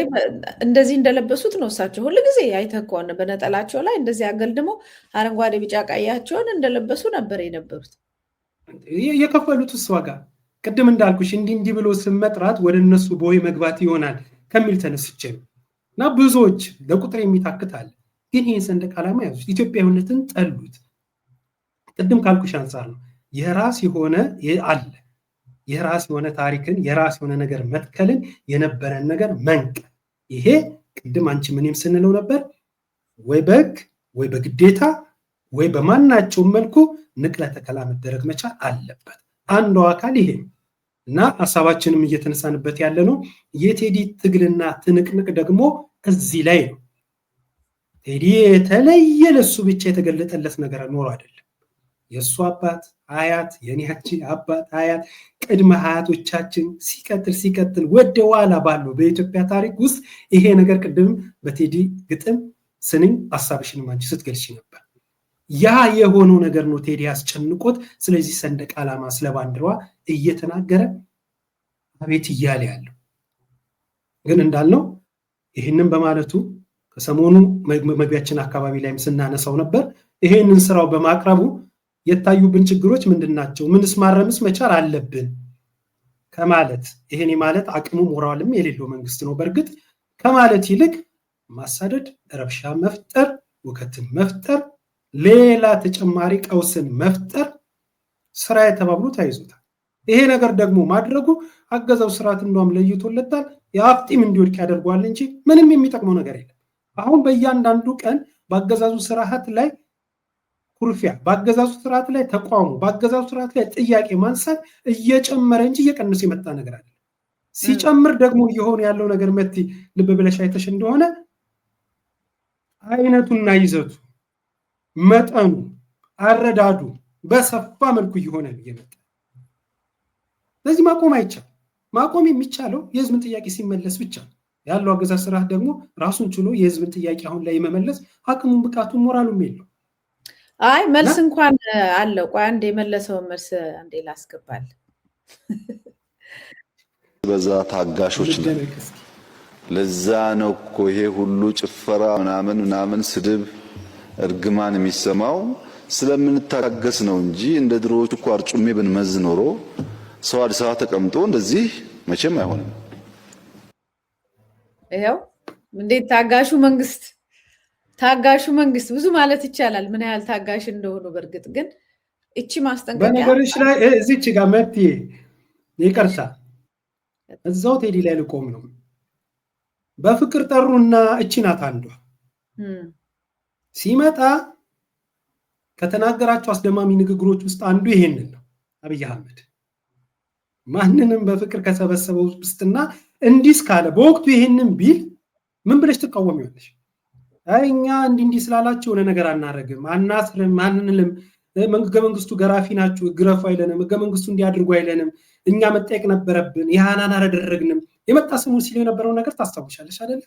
A: እንደዚህ እንደለበሱት ነው እሳቸው ሁልጊዜ አይተህ ከሆነ በነጠላቸው ላይ እንደዚህ አገልድሞ አረንጓዴ ቢጫ ቀያቸውን እንደለበሱ ነበር የነበሩት።
B: የከፈሉትስ ዋጋ ቅድም እንዳልኩሽ እንዲህ ብሎ ስም መጥራት ወደ እነሱ ቦይ መግባት ይሆናል ከሚል ተነስቼ ነው። እና ብዙዎች ለቁጥር የሚታክታል። ግን ይህን ሰንደቅ ዓላማ ያዙት፣ ኢትዮጵያዊነትን ጠሉት። ቅድም ካልኩሽ አንጻር ነው። የራስ የሆነ አለ የራስ የሆነ ታሪክን የራስ የሆነ ነገር መትከልን የነበረን ነገር መንቀል። ይሄ ቅድም አንቺ ምንም ስንለው ነበር፣ ወይ በህግ ወይ በግዴታ ወይ በማናቸውም መልኩ ንቅለ ተከላ መደረግ መቻል አለበት። አንዱ አካል ይሄ ነው እና ሀሳባችንም እየተነሳንበት ያለ ነው። የቴዲ ትግልና ትንቅንቅ ደግሞ እዚህ ላይ ነው። ቴዲ የተለየ ለሱ ብቻ የተገለጠለት ነገር ኖሮ አይደለም። የእሱ አባት አያት፣ የኔያቺ አባት አያት፣ ቅድመ አያቶቻችን ሲቀጥል ወደ ኋላ ባለው በኢትዮጵያ ታሪክ ውስጥ ይሄ ነገር ቅድም በቴዲ ግጥም ስንኝ ሀሳብሽንም አንቺ ስትገልጪ ነበር። ያ የሆነው ነገር ነው ቴዲ ያስጨንቆት። ስለዚህ ሰንደቅ ዓላማ ስለ ባንዲራዋ እየተናገረ አቤት እያለ ያለው ግን እንዳልነው ይህንን በማለቱ ከሰሞኑ መግቢያችን አካባቢ ላይም ስናነሳው ነበር። ይሄንን ስራው በማቅረቡ የታዩብን ችግሮች ምንድናቸው? ምንስ ማረምስ መቻል አለብን ከማለት ይሄኔ ማለት አቅሙ ሞራልም የሌለው መንግስት ነው በእርግጥ ከማለት ይልቅ ማሳደድ፣ ረብሻ መፍጠር፣ ውከትን መፍጠር፣ ሌላ ተጨማሪ ቀውስን መፍጠር ስራ የተባብሎ ተያይዞታል። ይሄ ነገር ደግሞ ማድረጉ አገዛዙ ስርዓት እንደውም ለይቶለታል። የአፍጢም እንዲወድቅ ያደርገዋል እንጂ ምንም የሚጠቅመው ነገር የለም። አሁን በእያንዳንዱ ቀን በአገዛዙ ስርዓት ላይ ኩርፊያ፣ በአገዛዙ ስርዓት ላይ ተቃውሞ፣ በአገዛዙ ስርዓት ላይ ጥያቄ ማንሳት እየጨመረ እንጂ እየቀነሰ የመጣ ነገር አለ። ሲጨምር ደግሞ እየሆነ ያለው ነገር መቲ ልብ ብለሽ አይተሽ እንደሆነ አይነቱና ይዘቱ፣ መጠኑ፣ አረዳዱ በሰፋ መልኩ እየሆነ እየመጣ ስለዚህ ማቆም አይቻልም። ማቆም የሚቻለው የህዝብን ጥያቄ ሲመለስ ብቻ ያለው አገዛዝ ስርዓት ደግሞ ራሱን ችሎ የህዝብን ጥያቄ አሁን ላይ የመመለስ አቅሙን፣ ብቃቱን፣ ሞራሉም የለው።
A: አይ መልስ እንኳን አለው። ቆይ አንዴ የመለሰውን መልስ አንዴ ላስገባል።
E: በዛ ታጋሾች ነው። ለዛ ነው እኮ ይሄ ሁሉ ጭፈራ ምናምን ስድብ፣ እርግማን የሚሰማው ስለምንታገስ ነው እንጂ እንደ ድሮዎቹ እኮ አርጩሜ ብንመዝ ኖሮ ሰው አዲስ አበባ ተቀምጦ እንደዚህ መቼም አይሆንም።
A: ይሄው እንዴት ታጋሹ መንግስት ብዙ ማለት ይቻላል ምን ያህል ታጋሽ እንደሆኑ። በእርግጥ ግን እቺ ማስጠንቀቂያ
B: በነገሮች ላይ እዚች ጋር መጥቴ ይቀርሳ እዛው ቴዲ ላይ ልቆም ነው። በፍቅር ጠሩና እቺ ናት አንዷ ሲመጣ ከተናገራቸው አስደማሚ ንግግሮች ውስጥ አንዱ ይሄንን ነው። አብይ አህመድ ማንንም በፍቅር ከሰበሰበው ውስጥና እንዲስ ካለ በወቅቱ ይሄንን ቢል ምን ብለሽ ትቃወሚያለሽ? እኛ እንዲህ ስላላችሁ የሆነ ነገር አናረግም፣ አናስርም፣ ማንንም ህገ መንግስቱ ገራፊ ናችሁ ግረፉ አይለንም፣ ህገ መንግስቱ እንዲያድርጉ አይለንም፣ እኛ መጠየቅ ነበረብን፣ ያናን አላደረግንም የመጣ ስሙ ሲል የነበረው ነገር ታስታውሻለሽ አይደል?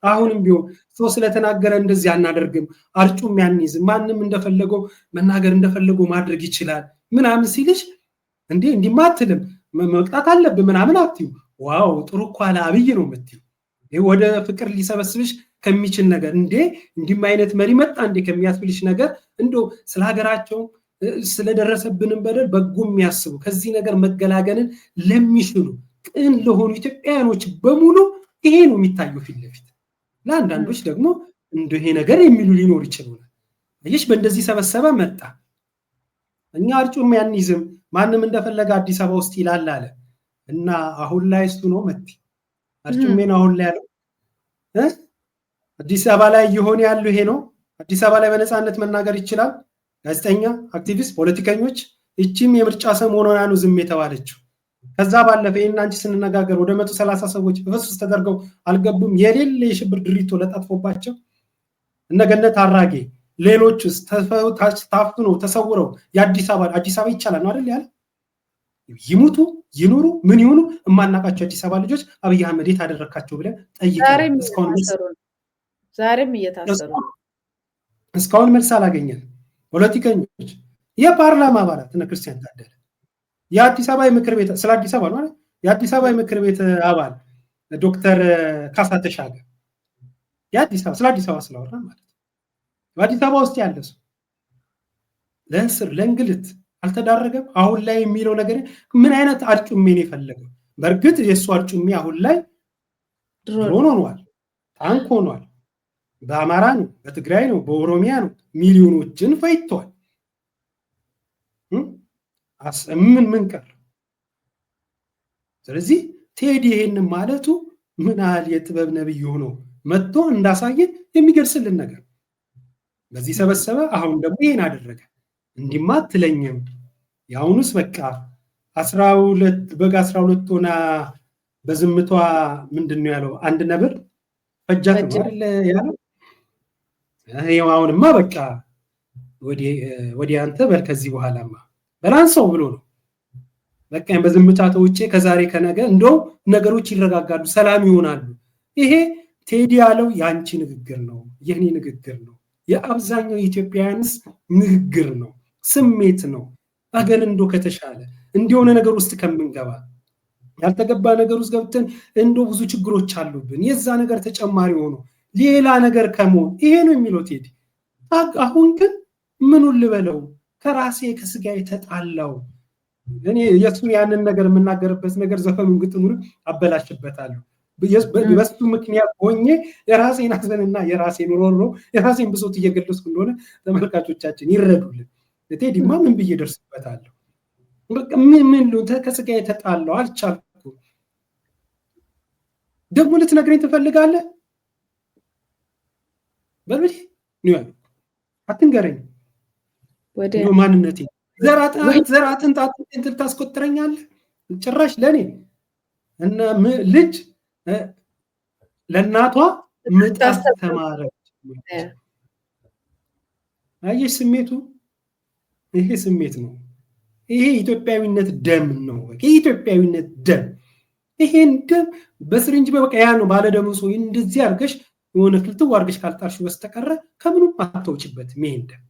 B: አሁንም ቢሆን ሰው ስለተናገረ እንደዚህ አናደርግም፣ አርጩም ያንይዝም፣ ማንም እንደፈለገው መናገር እንደፈለገው ማድረግ ይችላል ምናምን ሲልሽ እንዴ እንዲማ አትልም፣ መቅጣት አለብን ምናምን አትዩ። ዋው ጥሩ እኮ አለ አብይ ነው የምትዩ። ወደ ፍቅር ሊሰበስብሽ ከሚችል ነገር እንዴ እንዲም አይነት መሪ መጣ እንዴ ከሚያስብልሽ ነገር እንዶ ስለ ሀገራቸው ስለደረሰብንም በደል በጎ የሚያስቡ ከዚህ ነገር መገላገልን ለሚሽሉ ቅን ለሆኑ ኢትዮጵያውያኖች በሙሉ ይሄ ነው የሚታየው ፊት ለፊት። ለአንዳንዶች ደግሞ እንደ ይሄ ነገር የሚሉ ሊኖር ይችላል። አይሽ በእንደዚህ ሰበሰበ መጣ እኛ አርጩም ያንይዝም ማንም እንደፈለገ አዲስ አበባ ውስጥ ይላል አለ እና አሁን ላይ እሱ ነው መጥቲ አርጩሜን አሁን ላይ ያለው አዲስ አበባ ላይ ይሆን ያለው ይሄ ነው። አዲስ አበባ ላይ በነፃነት መናገር ይችላል ጋዜጠኛ፣ አክቲቪስት፣ ፖለቲከኞች። እቺም የምርጫ ሰሞኑን ነው ዝም የተባለችው። ከዛ ባለፈ እና አንቺ ስንነጋገር ወደ 130 ሰዎች በፍሱስ ተደርገው አልገቡም የሌለ የሽብር ድሪቶ ለጣጥፎባቸው እነገነት አራጌ ሌሎችስ ታፍኖ ተሰውረው የአዲስ አበባ ይቻላል ነው አይደል ያለ ይሙቱ ይኑሩ ምን ይሁኑ እማናቃቸው አዲስ አበባ ልጆች አብይ አህመድ ታደረካቸው ብለን ጠይቀን
A: ዛሬም እየታሰሩ
B: እስካሁን መልስ አላገኘን። ፖለቲከኞች፣ የፓርላማ አባላት እነ ክርስቲያን ታደለ የአዲስ አበባ ምክር ቤት ስለ አዲስ አበባ ማለት የአዲስ አበባ ምክር ቤት አባል ዶክተር ካሳ ተሻገር የአዲስ አበባ ስለ አዲስ አበባ ስለወራ ማለት በአዲስ አበባ ውስጥ ያለ ሰው ለእስር ለእንግልት አልተዳረገም። አሁን ላይ የሚለው ነገር ምን አይነት አርጩሜ ነው የፈለገው? በእርግጥ የእሱ አርጩሜ አሁን ላይ ድሮ ሆኗል። ታንክ ሆኗል። በአማራ ነው፣ በትግራይ ነው፣ በኦሮሚያ ነው ሚሊዮኖችን ፈይቷል። ምን ቀር? ስለዚህ ቴዲ ይሄንን ማለቱ ምን ያህል የጥበብ ነብይ ሆኖ መጥቶ እንዳሳየ የሚገልጽልን ነገር በዚህ ሰበሰበ። አሁን ደግሞ ይሄን አደረገ። እንዲማ አትለኝም። የአሁኑስ በቃ 12 ሆና በዝምቷ ምንድን ነው ያለው? አንድ ነብር ፈጃት ነው አይደል ያለው? አሁንማ በቃ ወዲያ አንተ በል ከዚህ በኋላማ በላንሰው ብሎ ነው በቃ በዝምታ ተውጬ ከዛሬ ከነገ እንደው ነገሮች ይረጋጋሉ፣ ሰላም ይሆናሉ። ይሄ ቴዲ ያለው ያንቺ ንግግር ነው፣ የኔ ንግግር ነው፣ የአብዛኛው ኢትዮጵያውያንስ ንግግር ነው፣ ስሜት ነው። አገር እንዶ ከተሻለ እንዲሆነ ነገር ውስጥ ከምንገባ ያልተገባ ነገር ውስጥ ገብተን እንዶ ብዙ ችግሮች አሉብን፣ የዛ ነገር ተጨማሪ ሆኖ ሌላ ነገር ከመሆን ይሄ ነው የሚለው ቴዲ። አሁን ግን ምኑን ልበለው? ከራሴ ከስጋ የተጣላው እኔ የሱን ያንን ነገር የምናገርበት ነገር ዘፈኑን ግጥሙን አበላሽበታለሁ። በሱ ምክንያት ሆኜ የራሴን ሐዘንና የራሴን ሮሮ የራሴን ብሶት እየገለጽኩ እንደሆነ ተመልካቾቻችን ይረዱልን። ቴዲማ ምን ብዬ ደርስበታለሁ? በቃ ምን ከስጋ የተጣላው አልቻልኩም። ደግሞ ልትነግረኝ ትፈልጋለህ? በልበል ነው አትንገረኝ። ወደ ማንነቴ ዘራትን ታጥንት ታስቆጥረኛለህ? ጭራሽ ለኔ እና ልጅ ለእናቷ ምጥ አስተማረች። አየሽ ስሜቱ፣ ይሄ ስሜት ነው። ይሄ ኢትዮጵያዊነት ደም ነው። በቃ ኢትዮጵያዊነት ደም። ይሄን ደም በስሪንጅ በቃ ያ ነው ባለደሙ ሰው እንደዚህ አድርገሽ የሆነ ፍልትው አድርገሽ ካልጣርሽው በስተቀረ ከምንም አትወጪበትም። ይሄን ደም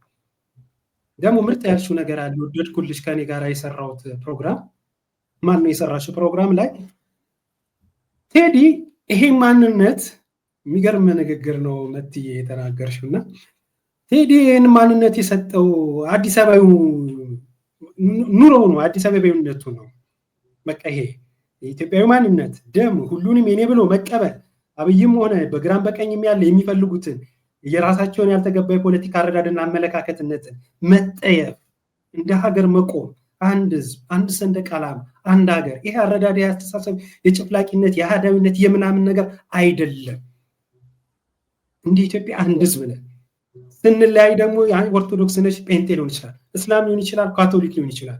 B: ደግሞ ምርጥ ያልሽው ነገር አለ። ወደድኩልሽ ከኔ ጋር የሰራሁት ፕሮግራም ማን ነው የሰራሽው ፕሮግራም ላይ ቴዲ ይሄ ማንነት የሚገርም ንግግር ነው መትዬ የተናገርሽውና ቴዲ ይሄን ማንነት የሰጠው አዲስ አበባው ኑሮ ነው፣ አዲስ አበባዊነቱ ነው። በቃ ይሄ የኢትዮጵያዊ ማንነት ደም ሁሉንም የኔ ብሎ መቀበል፣ አብይም ሆነ በግራም በቀኝም ያለ የሚፈልጉትን የራሳቸውን ያልተገባ የፖለቲካ አረዳድና አመለካከትነትን መጠየፍ፣ እንደ ሀገር መቆም፣ አንድ ህዝብ፣ አንድ ሰንደቅ ዓላማ፣ አንድ ሀገር። ይሄ አረዳድ ያስተሳሰብ የጭፍላቂነት የአህዳዊነት የምናምን ነገር አይደለም። እንደ ኢትዮጵያ አንድ ህዝብ ነን። ስንለያይ ደግሞ ኦርቶዶክስ ነሽ፣ ጴንጤ ሊሆን ይችላል፣ እስላም ሊሆን ይችላል፣ ካቶሊክ ሊሆን ይችላል፣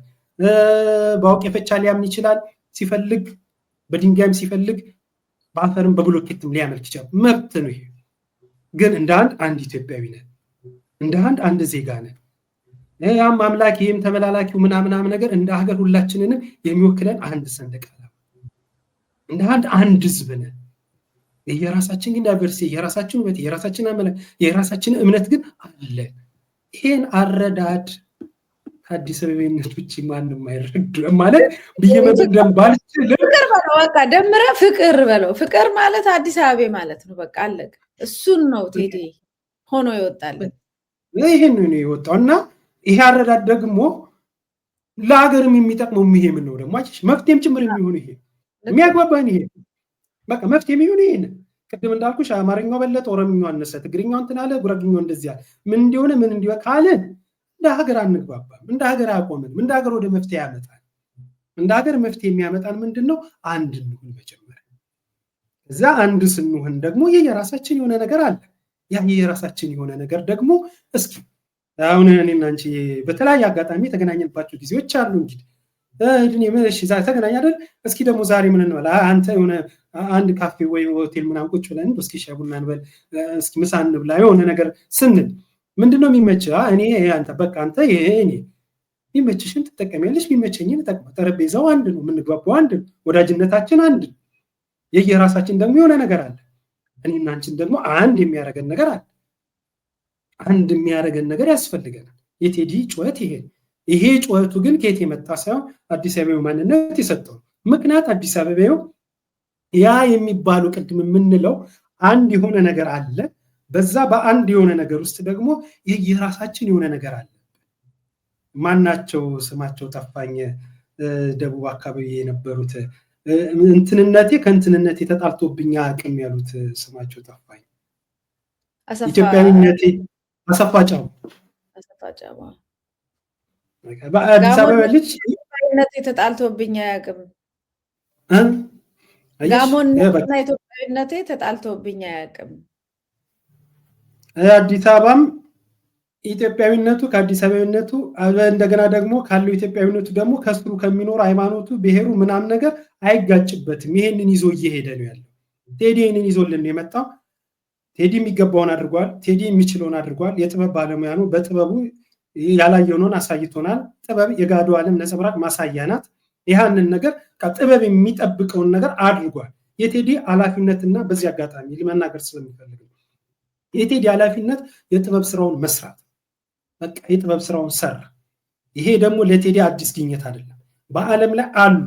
B: በአውቄ ፈቻ ሊያምን ይችላል፣ ሲፈልግ በድንጋይም ሲፈልግ በአፈርም በብሎኬትም ሊያመልክ ይችላል። መብት ነው ይሄ። ግን እንደ አንድ ኢትዮጵያዊ ነን፣ እንደ አንድ ዜጋ ነን። ያም አምላክ ይህም ተመላላኪው ምናምን ነገር እንደ ሀገር ሁላችንንም የሚወክለን አንድ ሰንደቅ ዓላማ፣ እንደ አንድ ህዝብ ነን። የራሳችን ግን ዳይቨርሲቲ፣ የራሳችን ውበት፣ የራሳችን አመለክ፣ የራሳችን እምነት ግን አለ። ይሄን አረዳድ ከአዲስ አበባነት ውጭ ማንም አይረዱ ማለት በየመደም ባልችል
A: ፍቅር በለው በቃ ደምረ ፍቅር በለው። ፍቅር ማለት አዲስ አበባ ማለት ነው። በቃ አለቀ። እሱን ነው ቴዲ ሆኖ ይወጣልን።
B: ይሄን ነው ይወጣውና ይሄ አረዳድ ደግሞ ለሀገርም የሚጠቅመው ይሄ ምን ነው ደግሞ አጭሽ መፍትሄም ጭምር የሚሆን ይሄ የሚያግባባን ይሄ በቃ መፍትሄ የሚሆን ይሄ ቅድም እንዳልኩሽ አማርኛው በለጠ፣ ኦሮምኛው አነሰ፣ ትግርኛው እንትን አለ፣ ጉራግኛው እንደዚህ አለ። ምን እንዲሆነ ምን እንዲወ ካለ እንደ ሀገር አንግባባም፣ እንደ ሀገር አቆምን፣ እንደ ሀገር ወደ መፍትሄ ያመጣል። እንደ ሀገር መፍትሄ የሚያመጣን ምንድነው? አንድ እንሁን መጀመሪያ። እዛ አንድ ስንሆን ደግሞ የራሳችን የሆነ ነገር አለ። ያ የራሳችን የሆነ ነገር ደግሞ እስኪ አሁን እኔና አንቺ በተለያየ አጋጣሚ የተገናኘንባቸው ጊዜዎች አሉ። እንግዲህ እሺ ዛሬ ተገናኝ አይደል? እስኪ ደግሞ ዛሬ ምን እንበል? አንተ የሆነ አንድ ካፌ ወይ ሆቴል ምናምን ቁጭ ብለን እስኪ ሻይ ቡና እንበል፣ እስኪ ምሳ እንብላ የሆነ ነገር ስንል ምንድነው የሚመችህ? እኔ አንተ በቃ አንተ ይሄ እኔ የሚመችሽን ትጠቀሚያለሽ፣ የሚመቸኝን እጠቀማለሁ። ጠረጴዛው አንድ ነው፣ የምንግባባው አንድ ነው፣ ወዳጅነታችን አንድ ነው። የየራሳችን ደግሞ የሆነ ነገር አለ። እኔና አንቺን ደግሞ አንድ የሚያደርገን ነገር አለ። አንድ የሚያደርገን ነገር ያስፈልገናል። የቴዲ ጩኸት ይሄ ጩኸቱ ግን ከየት የመጣ ሳይሆን አዲስ አበባው ማንነት የሰጠው ምክንያት አዲስ አበባው ያ የሚባሉ ቅድም የምንለው አንድ የሆነ ነገር አለ። በዛ በአንድ የሆነ ነገር ውስጥ ደግሞ የራሳችን የሆነ ነገር አለ። ማናቸው ስማቸው ጠፋኝ፣ ደቡብ አካባቢ የነበሩት እንትንነቴ ከእንትንነቴ ተጣልቶብኝ አያውቅም ያሉት ስማቸው ጠፋኝ። ኢትዮጵያዊነቴ አሰፋ ጫቦ በአዲስ አበባ ልጅ
A: ኢትዮጵያዊነቴ ተጣልቶብኝ አያውቅም። ጋሞና ኢትዮጵያዊነቴ ተጣልቶብኝ አያውቅም።
B: አዲስ አበባም ኢትዮጵያዊነቱ ከአዲስ አበባነቱ እንደገና ደግሞ ካለው ኢትዮጵያዊነቱ ደግሞ ከስሩ ከሚኖር ሃይማኖቱ ብሔሩ ምናምን ነገር አይጋጭበትም። ይሄንን ይዞ እየሄደ ነው ያለው። ቴዲ ይሄንን ይዞልን የመጣው ቴዲ የሚገባውን አድርጓል። ቴዲ የሚችለውን አድርጓል። የጥበብ ባለሙያ ነው። በጥበቡ ያላየነውን አሳይቶናል። ጥበብ የጋዶ ዓለም ነጸብራቅ ማሳያ ናት። ይህንን ነገር ጥበብ የሚጠብቀውን ነገር አድርጓል። የቴዲ ኃላፊነትና በዚህ አጋጣሚ ለመናገር ስለሚፈልግ የቴዲ ኃላፊነት የጥበብ ስራውን መስራት፣ በቃ የጥበብ ስራውን ሰራ። ይሄ ደግሞ ለቴዲ አዲስ ግኝት አይደለም። በዓለም ላይ አሉ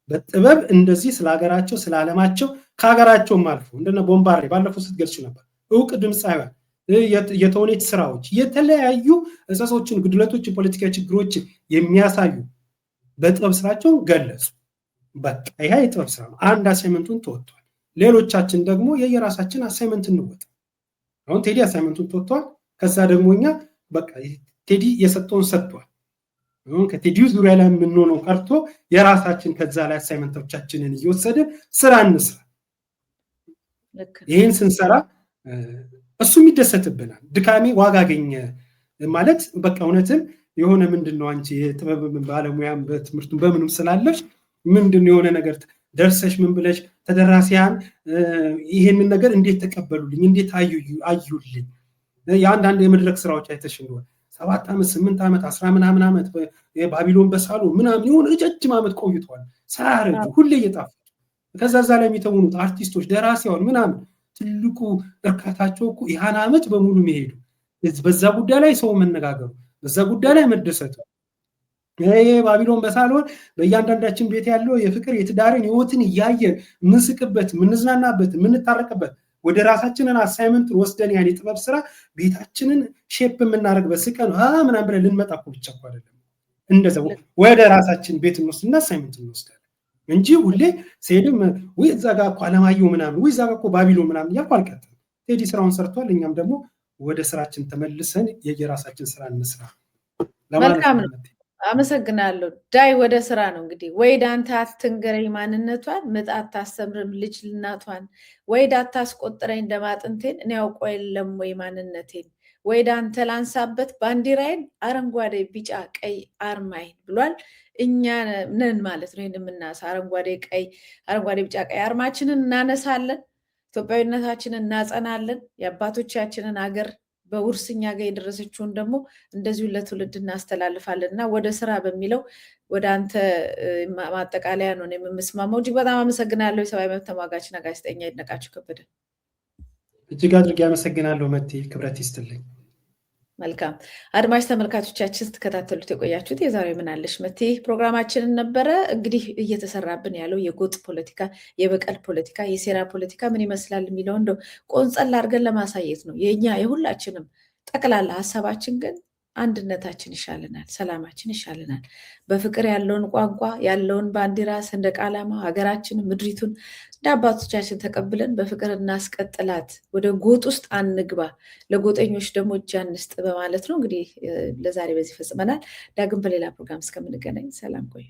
B: በጥበብ እንደዚህ ስለ ሀገራቸው ስለ ዓለማቸው ከሀገራቸውም አልፎ እንደነ ቦምባሬ ባለፈው ስትገልጹ ነበር እውቅ ድምፃውያን የተውኔት ስራዎች የተለያዩ እጸጾችን፣ ግድለቶችን፣ ፖለቲካዊ ችግሮችን የሚያሳዩ በጥበብ ስራቸው ገለጹ። በቃ ይሄ የጥበብ ስራ ነው። አንድ አሳይመንቱን ተወጥቷል። ሌሎቻችን ደግሞ የየራሳችን አሳይመንት እንወጣ። አሁን ቴዲ አሳይመንቱን ተወጥቷል። ከዛ ደግሞ እኛ በቃ ቴዲ የሰጠውን ሰጥቷል። አሁን ከቴዲው ዙሪያ ላይ የምንሆነው ቀርቶ የራሳችን ከዛ ላይ አሳይመንቶቻችንን እየወሰድን ስራ እንስራ። ይህን ስንሰራ እሱም ይደሰትብናል። ድካሜ ዋጋ አገኘ ማለት በቃ እውነትም የሆነ ምንድነው አንቺ የጥበብ ባለሙያም በትምህርቱም በምንም ስላለሽ ምንድነው የሆነ ነገር ደርሰሽ ምን ብለሽ ተደራሲያን ይሄንን ነገር እንዴት ተቀበሉልኝ እንዴት አዩልኝ የአንዳንድ የመድረክ ስራዎች አይተሽ እንደሆነ 7 ዓመት 8 ዓመት 10 ምናምን ዓመት የባቢሎን በሳሉ ምናምን የሆነ ረጅም ዓመት ቆይቷል ሳያረጁ ሁሌ እየጣፉ ከዛ ላይ የሚተውኑት አርቲስቶች ደራሲያን ምናምን ትልቁ እርካታቸው እኮ ያን ዓመት በሙሉ መሄዱ በዛ ጉዳይ ላይ ሰው መነጋገሩ በዛ ጉዳይ ላይ መደሰቱ ባቢሎን በሳሎን በእያንዳንዳችን ቤት ያለው የፍቅር የትዳርን ህይወትን እያየን ምንስቅበት ምንዝናናበት ምንታረቅበት ወደ ራሳችንን አሳይመንት ወስደን ያን የጥበብ ስራ ቤታችንን ሼፕ የምናደርግበት ስቀን ምናምን ብለን ልንመጣ እኮ ብቻ እኮ አይደለም እንደዛው ወደ ራሳችን ቤት እንወስድና አሳይመንት እንወስዳለን እንጂ ሁሌ ሲሄድም ወይ እዛ ጋር እኮ አለማየሁ ምናምን ወይ እዛ ጋር እኮ ባቢሎን ምናምን እያልኩ አልቀጥልም። ቴዲ ስራውን ሰርቷል። እኛም ደግሞ ወደ ስራችን ተመልሰን የየራሳችን ስራ እንስራ ለማለት ነው።
A: አመሰግናለሁ። ዳይ ወደ ስራ ነው እንግዲህ ወይ ዳንተ አትንገረኝ ማንነቷን ምጣት ታስተምርም ልጅ ልናቷን ወይ ዳታ አስቆጥረኝ እንደማጥንቴን እኔ ያውቀው የለም ወይ ማንነቴን ወይ ዳንተ ላንሳበት ባንዲራዬን አረንጓዴ ቢጫ ቀይ አርማዬን ብሏል። እኛ ነን ማለት ነው የምናሳ አረንጓዴ ቢጫ ቀይ አርማችንን እናነሳለን። ኢትዮጵያዊነታችንን እናጸናለን። የአባቶቻችንን ሀገር በውርስኛ ጋር የደረሰችውን ደግሞ እንደዚሁ ለትውልድ እናስተላልፋለን እና ወደ ስራ በሚለው ወደ አንተ ማጠቃለያ ነው የምስማማው። እጅግ በጣም አመሰግናለሁ። የሰብአዊ መብት ተሟጋችና ጋዜጠኛ ይድነቃቸው ከበደ
B: እጅግ አድርጌ አመሰግናለሁ። መቴ ክብረት ይስጥልኝ።
A: መልካም አድማጭ ተመልካቾቻችን ስትከታተሉት የቆያችሁት የዛሬው ምን አለሽ መቴ ፕሮግራማችንን ነበረ። እንግዲህ እየተሰራብን ያለው የጎጥ ፖለቲካ፣ የበቀል ፖለቲካ፣ የሴራ ፖለቲካ ምን ይመስላል የሚለው እንደው ቆንጸል አድርገን ለማሳየት ነው። የኛ የሁላችንም ጠቅላላ ሀሳባችን ግን አንድነታችን ይሻለናል፣ ሰላማችን ይሻለናል። በፍቅር ያለውን ቋንቋ ያለውን ባንዲራ ሰንደቅ ዓላማ ሀገራችንን ምድሪቱን እንደ አባቶቻችን ተቀብለን በፍቅር እናስቀጥላት። ወደ ጎጥ ውስጥ አንግባ፣ ለጎጠኞች ደግሞ እጅ አንስጥ በማለት ነው እንግዲህ ለዛሬ በዚህ ፈጽመናል። ዳግም በሌላ ፕሮግራም እስከምንገናኝ ሰላም ቆዩ።